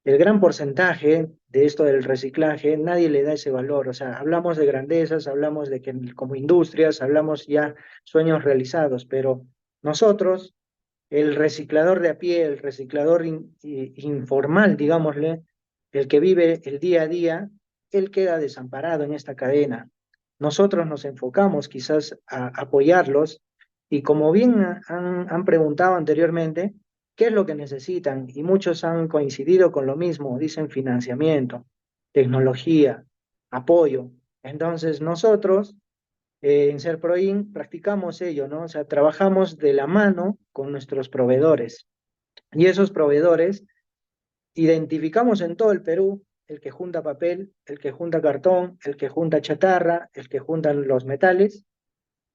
el gran porcentaje de esto del reciclaje, nadie le da ese valor. O sea, hablamos de grandezas, hablamos de que como industrias, hablamos ya sueños realizados, pero nosotros, el reciclador de a pie, el reciclador informal, digámosle, el que vive el día a día, él queda desamparado en esta cadena. Nosotros nos enfocamos quizás a apoyarlos y como bien han preguntado anteriormente, ¿qué es lo que necesitan? Y muchos han coincidido con lo mismo, dicen financiamiento, tecnología, apoyo. Entonces nosotros en Serproin practicamos ello, ¿no? O sea, trabajamos de la mano con nuestros proveedores. Y esos proveedores identificamos en todo el Perú el que junta papel, el que junta cartón, el que junta chatarra, el que juntan los metales,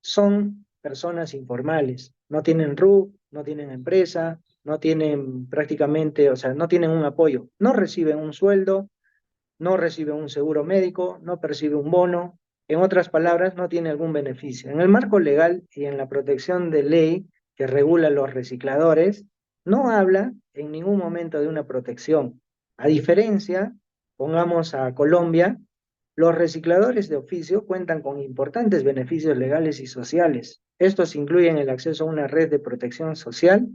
son personas informales, no tienen RU, no tienen empresa, no tienen prácticamente, o sea, no tienen un apoyo, no reciben un sueldo, no recibe un seguro médico, no percibe un bono, en otras palabras, no tiene algún beneficio. En el marco legal y en la protección de ley que regula los recicladores, no habla en ningún momento de una protección. A diferencia, pongamos a Colombia, los recicladores de oficio cuentan con importantes beneficios legales y sociales. Estos incluyen el acceso a una red de protección social,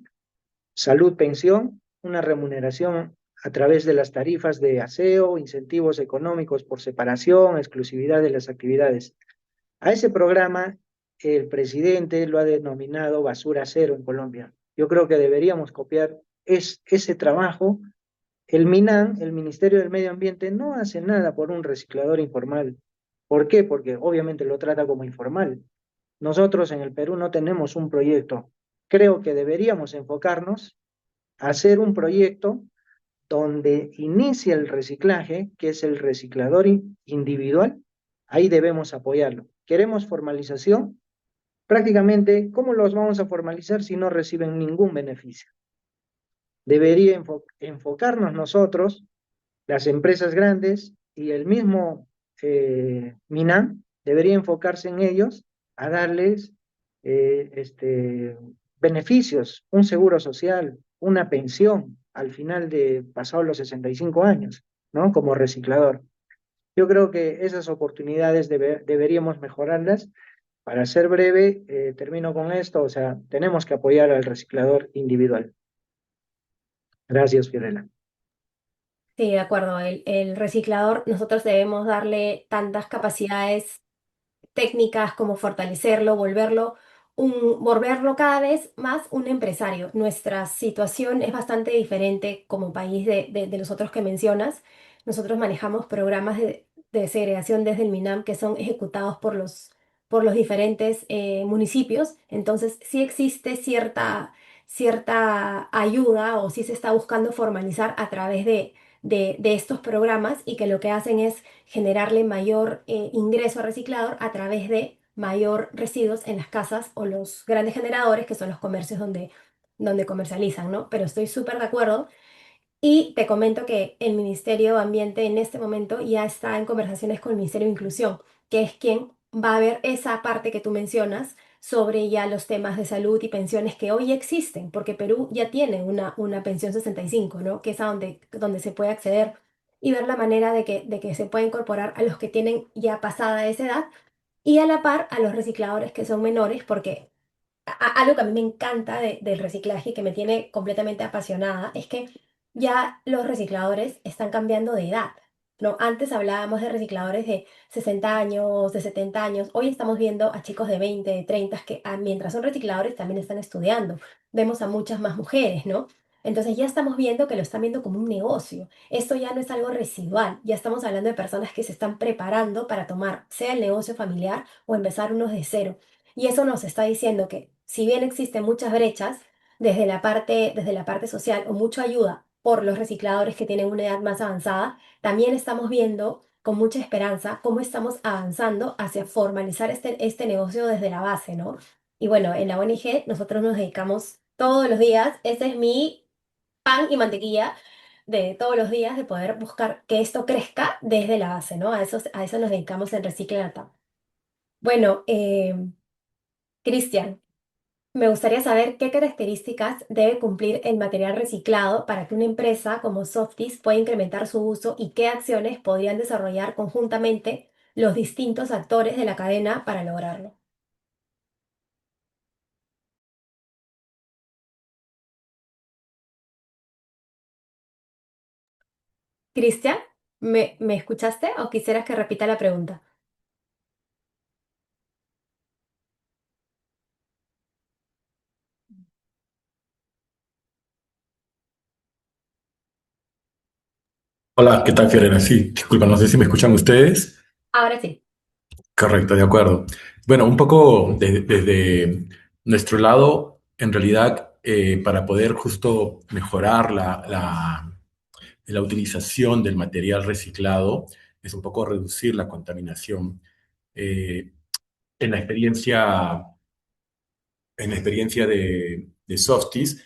salud, pensión, una remuneración a través de las tarifas de aseo, incentivos económicos por separación, exclusividad de las actividades. A ese programa el presidente lo ha denominado basura cero en Colombia. Yo creo que deberíamos copiar ese trabajo. El MINAM, el Ministerio del Medio Ambiente, no hace nada por un reciclador informal. ¿Por qué? Porque obviamente lo trata como informal. Nosotros en el Perú no tenemos un proyecto. Creo que deberíamos enfocarnos hacer un proyecto donde inicia el reciclaje, que es el reciclador individual, ahí debemos apoyarlo. ¿Queremos formalización? Prácticamente, ¿cómo los vamos a formalizar si no reciben ningún beneficio? Debería enfocarnos nosotros, las empresas grandes y el mismo MINAM, debería enfocarse en ellos a darles beneficios, un seguro social, una pensión al final de pasados los 65 años, ¿no? Como reciclador. Yo creo que esas oportunidades deberíamos mejorarlas Para ser breve, termino con esto, o sea, tenemos que apoyar al reciclador individual. Gracias, Fiorella. Sí, de acuerdo. El reciclador, nosotros debemos darle tantas capacidades técnicas como fortalecerlo, volverlo cada vez más un empresario. Nuestra situación es bastante diferente como país de los otros que mencionas. Nosotros manejamos programas de segregación desde el MINAM que son ejecutados por los diferentes municipios. Entonces, sí existe cierta ayuda o sí se está buscando formalizar a través de estos programas y que lo que hacen es generarle mayor ingreso al reciclador a través de mayor residuos en las casas o los grandes generadores, que son los comercios donde comercializan, ¿no? Pero estoy súper de acuerdo y te comento que el Ministerio de Ambiente en este momento ya está en conversaciones con el Ministerio de Inclusión, que es quien va a ver esa parte que tú mencionas sobre ya los temas de salud y pensiones que hoy existen, porque Perú ya tiene una pensión 65, ¿no? Que es a donde se puede acceder y ver la manera de que se pueda incorporar a los que tienen ya pasada esa edad y a la par a los recicladores que son menores, porque algo que a mí me encanta del reciclaje y que me tiene completamente apasionada es que ya los recicladores están cambiando de edad, ¿no? Antes hablábamos de recicladores de 60 años, de 70 años. Hoy estamos viendo a chicos de 20, de 30 que mientras son recicladores también están estudiando. Vemos a muchas más mujeres, ¿no? Entonces ya estamos viendo que lo están viendo como un negocio. Esto ya no es algo residual, ya estamos hablando de personas que se están preparando para tomar, sea el negocio familiar o empezar unos de cero. Y eso nos está diciendo que si bien existen muchas brechas desde la parte social o mucha ayuda por los recicladores que tienen una edad más avanzada, también estamos viendo con mucha esperanza cómo estamos avanzando hacia formalizar este negocio desde la base, ¿no? Y bueno, en la ONG nosotros nos dedicamos todos los días, ese es mi pan y mantequilla de todos los días, de poder buscar que esto crezca desde la base, ¿no? A eso nos dedicamos en Recicla Data. Bueno, Cristian, me gustaría saber qué características debe cumplir el material reciclado para que una empresa como Softis pueda incrementar su uso y qué acciones podrían desarrollar conjuntamente los distintos actores de la cadena para lograrlo. Cristian, ¿me escuchaste o quisieras que repita la pregunta? Hola, ¿qué tal, Fiorella? Sí, disculpa, no sé si me escuchan ustedes. Ahora sí. Correcto, de acuerdo. Bueno, un poco desde nuestro lado, en realidad, para poder justo mejorar la utilización del material reciclado, es un poco reducir la contaminación. Eh, en la experiencia de Softis,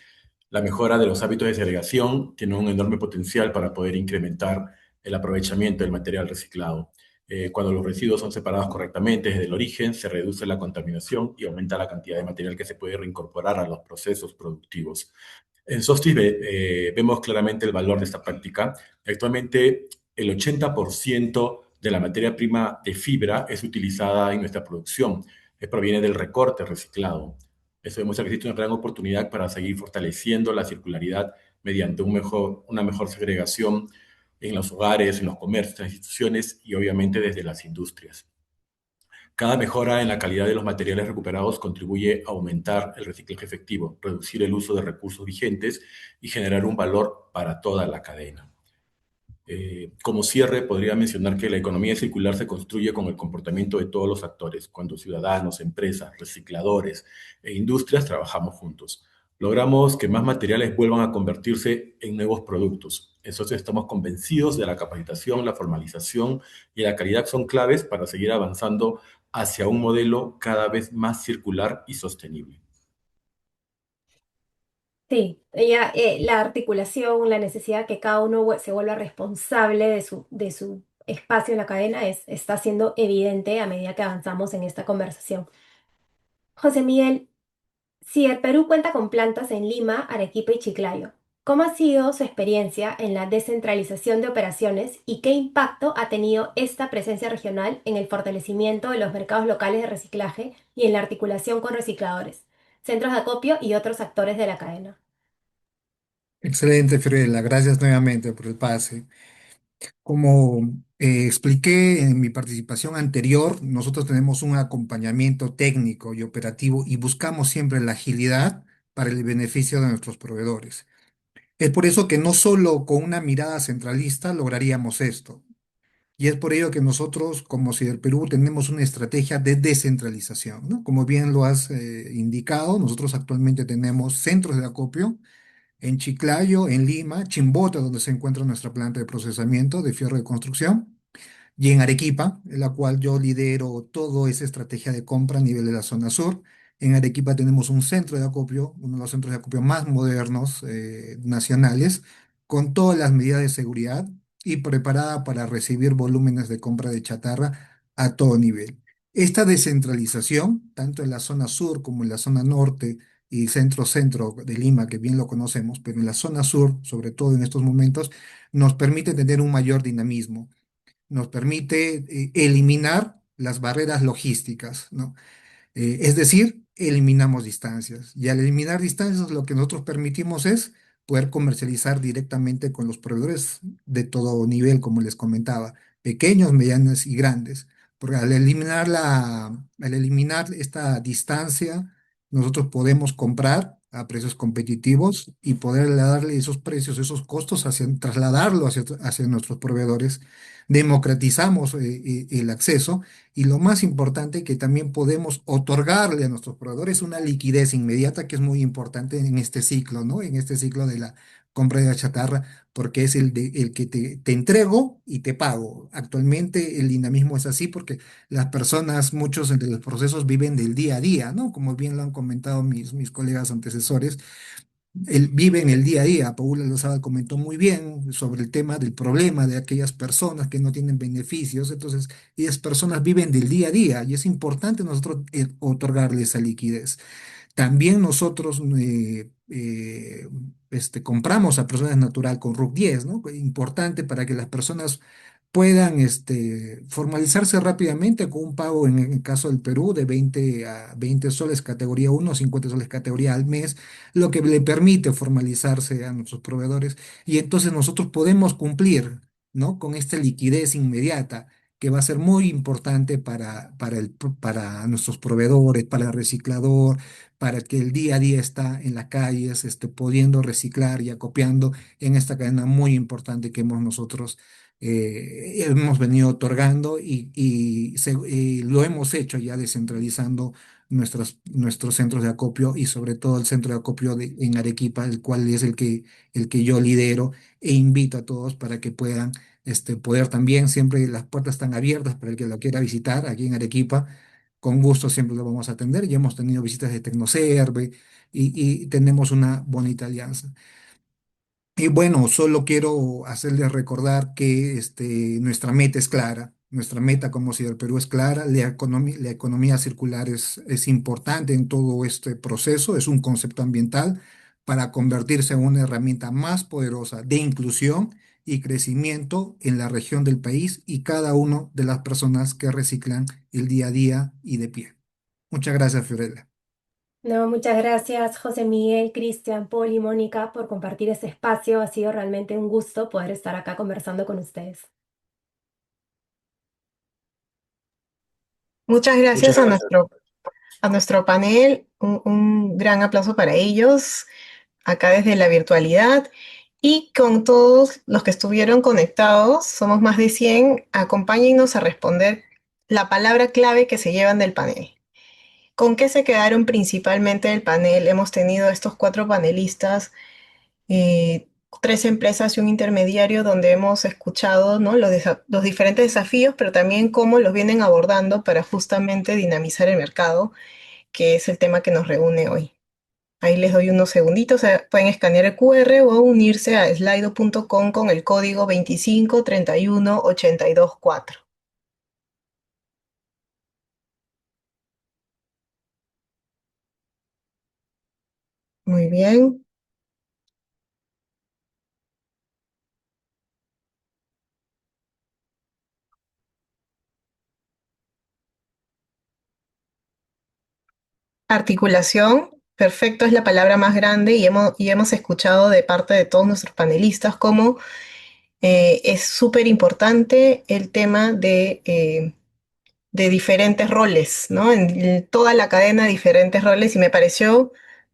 la mejora de los hábitos de segregación tiene un enorme potencial para poder incrementar el aprovechamiento del material reciclado. Cuando los residuos son separados correctamente desde el origen, se reduce la contaminación y aumenta la cantidad de material que se puede reincorporar a los procesos productivos. En Softis vemos claramente el valor de esta práctica. Actualmente, el 80% de la materia prima de fibra es utilizada en nuestra producción. Proviene del recorte reciclado. Eso demuestra que existe una gran oportunidad para seguir fortaleciendo la circularidad mediante una mejor segregación en los hogares, en los comercios, en las instituciones y obviamente desde las industrias. Cada mejora en la calidad de los materiales recuperados contribuye a aumentar el reciclaje efectivo, reducir el uso de recursos vigentes y generar un valor para toda la cadena. Como cierre, podría mencionar que la economía circular se construye con el comportamiento de todos los actores, cuando ciudadanos, empresas, recicladores e industrias trabajamos juntos. Logramos que más materiales vuelvan a convertirse en nuevos productos. Entonces estamos convencidos de la capacitación, la formalización y la calidad son claves para seguir avanzando hacia un modelo cada vez más circular y sostenible. Sí, la articulación, la necesidad que cada uno se vuelva responsable de su espacio en la cadena está siendo evidente a medida que avanzamos en esta conversación. José Miguel, si el Perú cuenta con plantas en Lima, Arequipa y Chiclayo, ¿Cómo ha sido su experiencia en la descentralización de operaciones y qué impacto ha tenido esta presencia regional en el fortalecimiento de los mercados locales de reciclaje y en la articulación con recicladores, centros de acopio y otros actores de la cadena? Excelente, Fiorella. Gracias nuevamente por el pase. Como expliqué en mi participación anterior, nosotros tenemos un acompañamiento técnico y operativo y buscamos siempre la agilidad para el beneficio de nuestros proveedores. Es por eso que no solo con una mirada centralista lograríamos esto. Y es por ello que nosotros, como Cider Perú, tenemos una estrategia de descentralización, ¿no? Como bien lo has indicado, nosotros actualmente tenemos centros de acopio en Chiclayo, en Lima, Chimbote, donde se encuentra nuestra planta de procesamiento de fierro de construcción, y en Arequipa, en la cual yo lidero toda esa estrategia de compra a nivel de la zona sur. En Arequipa tenemos un centro de acopio, uno de los centros de acopio más modernos nacionales, con todas las medidas de seguridad y preparada para recibir volúmenes de compra de chatarra a todo nivel. Esta descentralización, tanto en la zona sur como en la zona norte y centro-centro de Lima, que bien lo conocemos, pero en la zona sur, sobre todo en estos momentos, nos permite tener un mayor dinamismo, nos permite eliminar las barreras logísticas, ¿no? Es decir, eliminamos distancias. Y al eliminar distancias, lo que nosotros permitimos es poder comercializar directamente con los proveedores de todo nivel, como les comentaba, pequeños, medianos y grandes. Porque al eliminar esta distancia, nosotros podemos comprar a precios competitivos y poder darle esos precios, esos costos, trasladarlo hacia nuestros proveedores. Democratizamos el acceso y lo más importante, que también podemos otorgarle a nuestros proveedores una liquidez inmediata, que es muy importante en este ciclo, ¿no? En este ciclo de la compra de la chatarra, porque es el que te entrego y te pago. Actualmente el dinamismo es así porque las personas, muchos de los procesos viven del día a día, ¿no? Como bien lo han comentado mis colegas antecesores, él vive en el día a día. Paula Lozada comentó muy bien sobre el tema del problema de aquellas personas que no tienen beneficios. Entonces, esas personas viven del día a día y es importante nosotros otorgarles esa liquidez. También nosotros compramos a personas natural con RUC 10, ¿no? Importante para que las personas puedan formalizarse rápidamente con un pago, en el caso del Perú, de 20 soles categoría uno, 50 soles categoría al mes, lo que le permite formalizarse a nuestros proveedores. Y entonces nosotros podemos cumplir, ¿no? Con esta liquidez inmediata, que va a ser muy importante para nuestros proveedores, para el reciclador, para que el día a día está en las calles, pudiendo reciclar y acopiando en esta cadena muy importante que hemos venido otorgando y lo hemos hecho ya descentralizando nuestros centros de acopio y sobre todo el centro de acopio en Arequipa, el cual es el que yo lidero e invito a todos para que puedan poder también, siempre las puertas están abiertas para el que lo quiera visitar aquí en Arequipa. Con gusto siempre lo vamos a atender. Ya hemos tenido visitas de Tecnoserve y tenemos una bonita alianza. Y bueno, solo quiero hacerles recordar que nuestra meta es clara. Nuestra meta como Ciudad del Perú es clara. La economía circular es importante en todo este proceso. Es un concepto ambiental para convertirse en una herramienta más poderosa de inclusión y crecimiento en la región del país y cada una de las personas que reciclan el día a día y de pie. Muchas gracias, Fiorella. No, muchas gracias, José Miguel, Cristian, Paul y Mónica, por compartir este espacio. Ha sido realmente un gusto poder estar acá conversando con ustedes. Muchas Muchas gracias a gracias. nuestro panel. Un gran aplauso para ellos, acá desde la virtualidad. Y con todos los que estuvieron conectados, somos más de 100. Acompáñennos a responder la palabra clave que se llevan del panel. ¿Con qué se quedaron principalmente del panel? Hemos tenido estos 4 panelistas, eh, 3 empresas y un intermediario, donde hemos escuchado, ¿no? los diferentes desafíos, pero también cómo los vienen abordando para justamente dinamizar el mercado, que es el tema que nos reúne hoy. Ahí les doy unos segunditos, pueden escanear el QR o unirse a slido.com con el código 25 31 82 4. Muy bien. Articulación, perfecto, es la palabra más grande y hemos escuchado de parte de todos nuestros panelistas cómo es súper importante el tema de diferentes roles, ¿no? En toda la cadena, diferentes roles, y me pareció,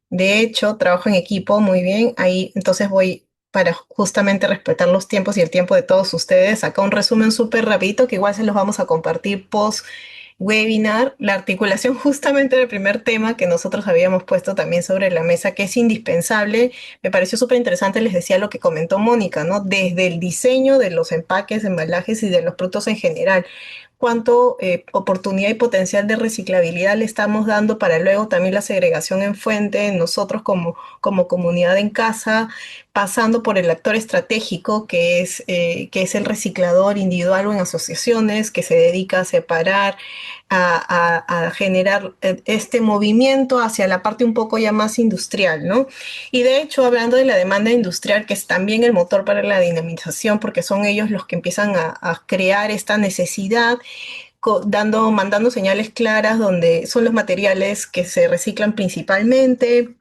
de hecho, trabajo en equipo muy bien. Ahí entonces voy para justamente respetar los tiempos y el tiempo de todos ustedes. Acá un resumen súper rapidito que igual se los vamos a compartir post webinar, la articulación justamente del primer tema que nosotros habíamos puesto también sobre la mesa, que es indispensable. Me pareció súper interesante, les decía lo que comentó Mónica, ¿no? Desde el diseño de los empaques, embalajes y de los productos en general, cuánto oportunidad y potencial de reciclabilidad le estamos dando para luego también la segregación en fuente, nosotros como comunidad en casa, pasando por el actor estratégico que es el reciclador individual o en asociaciones, que se dedica a separar, a generar este movimiento hacia la parte un poco ya más industrial, ¿no? Y de hecho, hablando de la demanda industrial, que es también el motor para la dinamización, porque son ellos los que empiezan a crear esta necesidad, mandando señales claras donde son los materiales que se reciclan principalmente,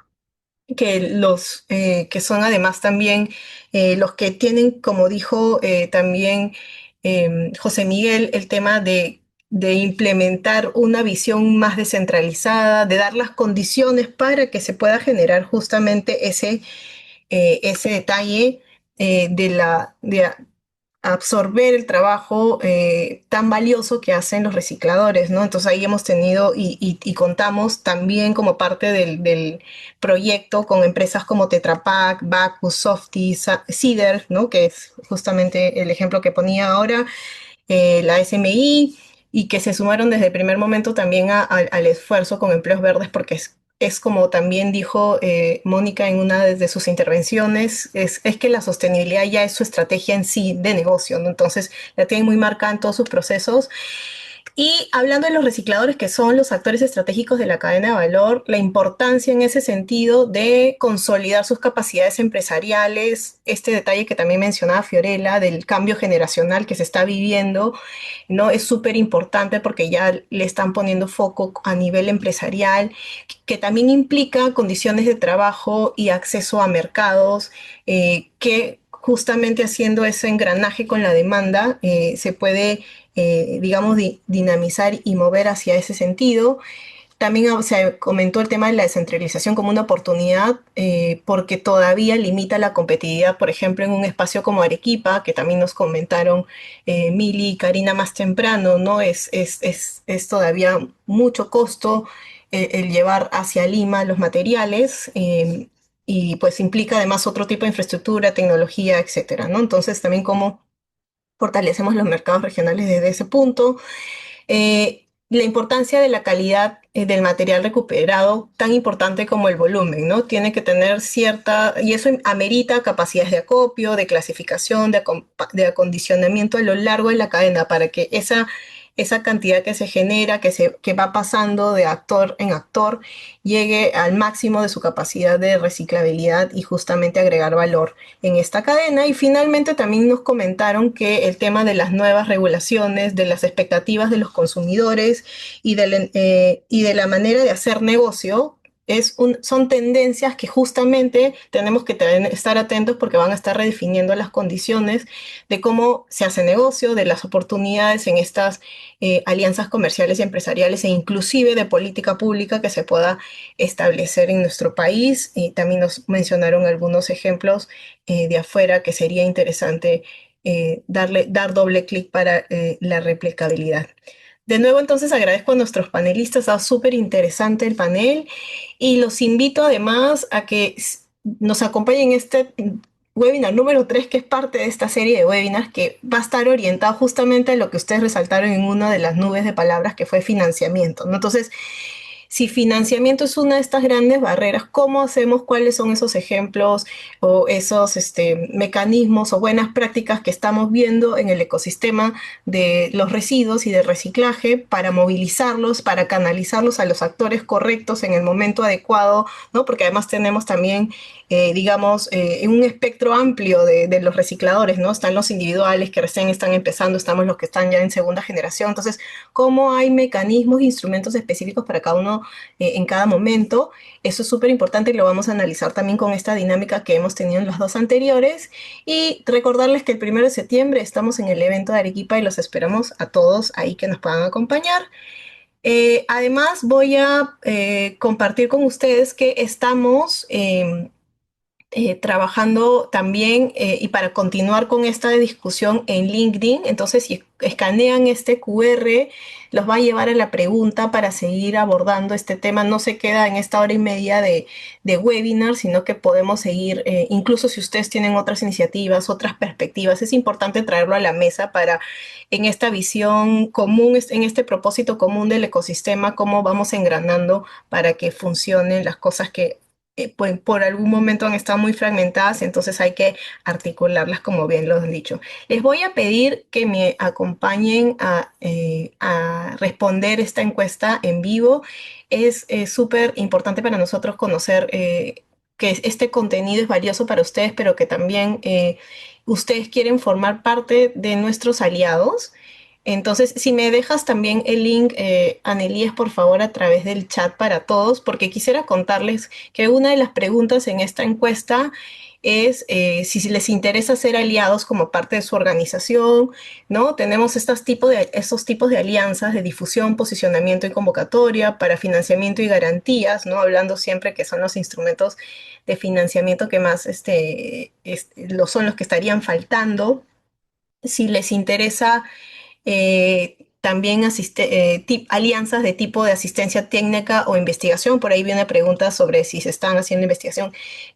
que son además también los que tienen, como dijo también José Miguel, el tema de implementar una visión más descentralizada, de dar las condiciones para que se pueda generar justamente ese detalle de absorber el trabajo tan valioso que hacen los recicladores, ¿no? Entonces ahí hemos tenido y contamos también como parte del proyecto con empresas como Tetra Pak, Bacus, Softy, Cider, ¿no? Que es justamente el ejemplo que ponía ahora, la SMI, y que se sumaron desde el primer momento también al esfuerzo con empleos verdes, porque es como también dijo Mónica en una de sus intervenciones, es que la sostenibilidad ya es su estrategia en sí de negocio, ¿no? Entonces la tienen muy marcada en todos sus procesos. Y hablando de los recicladores, que son los actores estratégicos de la cadena de valor, la importancia en ese sentido de consolidar sus capacidades empresariales, este detalle que también mencionaba Fiorella, del cambio generacional que se está viviendo, ¿no? Es súper importante porque ya le están poniendo foco a nivel empresarial, que también implica condiciones de trabajo y acceso a mercados, que justamente haciendo ese engranaje con la demanda se puede, digamos, dinamizar y mover hacia ese sentido. También se comentó el tema de la descentralización como una oportunidad porque todavía limita la competitividad, por ejemplo, en un espacio como Arequipa, que también nos comentaron Mili y Karina más temprano, ¿no? Es todavía mucho costo el llevar hacia Lima los materiales y pues implica además otro tipo de infraestructura, tecnología, etcétera, ¿no? Entonces también cómo fortalecemos los mercados regionales desde ese punto. La importancia de la calidad del material recuperado, tan importante como el volumen, ¿no? Tiene que tener cierta, y eso amerita capacidades de acopio, de clasificación, de acondicionamiento a lo largo de la cadena para que esa cantidad que se genera, que va pasando de actor en actor, llegue al máximo de su capacidad de reciclabilidad y justamente agregar valor en esta cadena. Y finalmente también nos comentaron que el tema de las nuevas regulaciones, de las expectativas de los consumidores y de la manera de hacer negocio, son tendencias que justamente tenemos que estar atentos porque van a estar redefiniendo las condiciones de cómo se hace negocio, de las oportunidades en estas alianzas comerciales y empresariales e inclusive de política pública que se pueda establecer en nuestro país. Y también nos mencionaron algunos ejemplos de afuera que sería interesante dar doble clic para la replicabilidad. De nuevo, entonces agradezco a nuestros panelistas, ha súper interesante el panel y los invito además a que nos acompañen en este webinar número 3, que es parte de esta serie de webinars que va a estar orientado justamente a lo que ustedes resaltaron en una de las nubes de palabras que fue financiamiento, ¿no? Entonces, si financiamiento es una de estas grandes barreras, ¿cómo hacemos? ¿Cuáles son esos ejemplos o esos mecanismos o buenas prácticas que estamos viendo en el ecosistema de los residuos y de reciclaje para movilizarlos, para canalizarlos a los actores correctos en el momento adecuado, ¿no? Porque además tenemos también, digamos, un espectro amplio de los recicladores, ¿no? Están los individuales que recién están empezando, estamos los que están ya en segunda generación. Entonces, ¿cómo hay mecanismos e instrumentos específicos para cada uno en cada momento. Eso es súper importante y lo vamos a analizar también con esta dinámica que hemos tenido en los dos anteriores. Y recordarles que el 1 de septiembre estamos en el evento de Arequipa y los esperamos a todos ahí que nos puedan acompañar. Además, voy a compartir con ustedes que estamos trabajando también y para continuar con esta discusión en LinkedIn. Entonces, si escanean este QR, los va a llevar a la pregunta para seguir abordando este tema. No se queda en esta hora y media de webinar, sino que podemos seguir, incluso si ustedes tienen otras iniciativas, otras perspectivas, es importante traerlo a la mesa para, en esta visión común, en este propósito común del ecosistema, cómo vamos engranando para que funcionen las cosas que pues, por algún momento han estado muy fragmentadas, entonces hay que articularlas como bien lo han dicho. Les voy a pedir que me acompañen a responder esta encuesta en vivo. Es súper importante para nosotros conocer que este contenido es valioso para ustedes, pero que también ustedes quieren formar parte de nuestros aliados. Entonces, si me dejas también el link, Annelíes, por favor, a través del chat para todos, porque quisiera contarles que una de las preguntas en esta encuesta es si les interesa ser aliados como parte de su organización, ¿no? Tenemos estos tipos de alianzas de difusión, posicionamiento y convocatoria para financiamiento y garantías, ¿no? Hablando siempre que son los instrumentos de financiamiento que más son los que estarían faltando. Si les interesa también alianzas de tipo de asistencia técnica o investigación. Por ahí viene una pregunta sobre si se están haciendo investigación.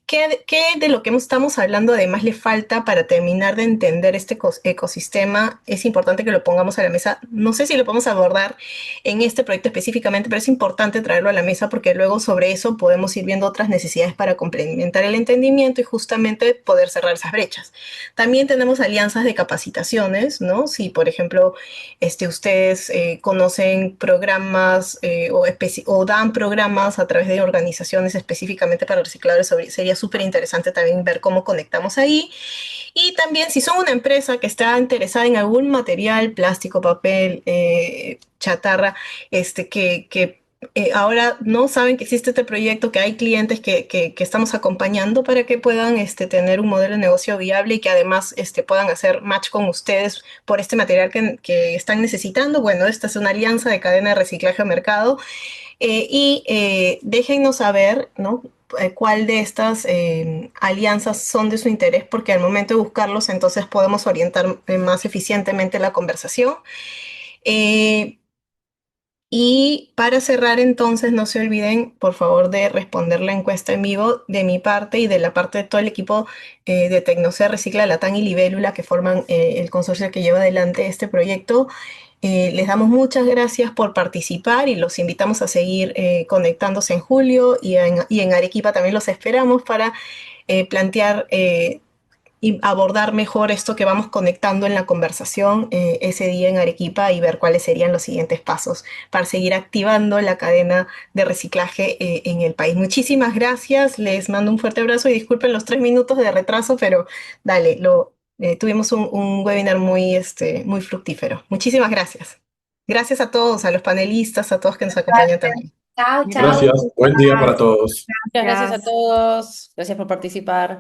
¿Qué de lo que estamos hablando además le falta para terminar de entender este ecosistema? Es importante que lo pongamos a la mesa. No sé si lo podemos abordar en este proyecto específicamente, pero es importante traerlo a la mesa porque luego sobre eso podemos ir viendo otras necesidades para complementar el entendimiento y justamente poder cerrar esas brechas. También tenemos alianzas de capacitaciones, ¿no? Si, por ejemplo, ustedes conocen programas o dan programas a través de organizaciones específicamente para recicladores, sería súper interesante también ver cómo conectamos ahí. Y también si son una empresa que está interesada en algún material, plástico, papel, chatarra, ahora no saben que existe este proyecto, que hay clientes que estamos acompañando para que puedan tener un modelo de negocio viable y que además puedan hacer match con ustedes por este material que están necesitando. Bueno, esta es una alianza de cadena de reciclaje a mercado déjennos saber, ¿no? Cuál de estas alianzas son de su interés, porque al momento de buscarlos, entonces podemos orientar más eficientemente la conversación. Eh, y para cerrar, entonces, no se olviden, por favor, de responder la encuesta en vivo de mi parte y de la parte de todo el equipo de Tecnocer, Recicla, Latam y Libélula, que forman el consorcio que lleva adelante este proyecto. Les damos muchas gracias por participar y los invitamos a seguir conectándose en julio y en Arequipa también los esperamos para plantear y abordar mejor esto que vamos conectando en la conversación ese día en Arequipa y ver cuáles serían los siguientes pasos para seguir activando la cadena de reciclaje en el país. Muchísimas gracias, les mando un fuerte abrazo y disculpen los 3 minutos de retraso, pero dale, tuvimos un webinar muy fructífero. Muchísimas gracias. Gracias a todos, a los panelistas, a todos que nos acompañan también. Chao, chao. Gracias. Buen día para todos. Muchas gracias a todos. Gracias por participar.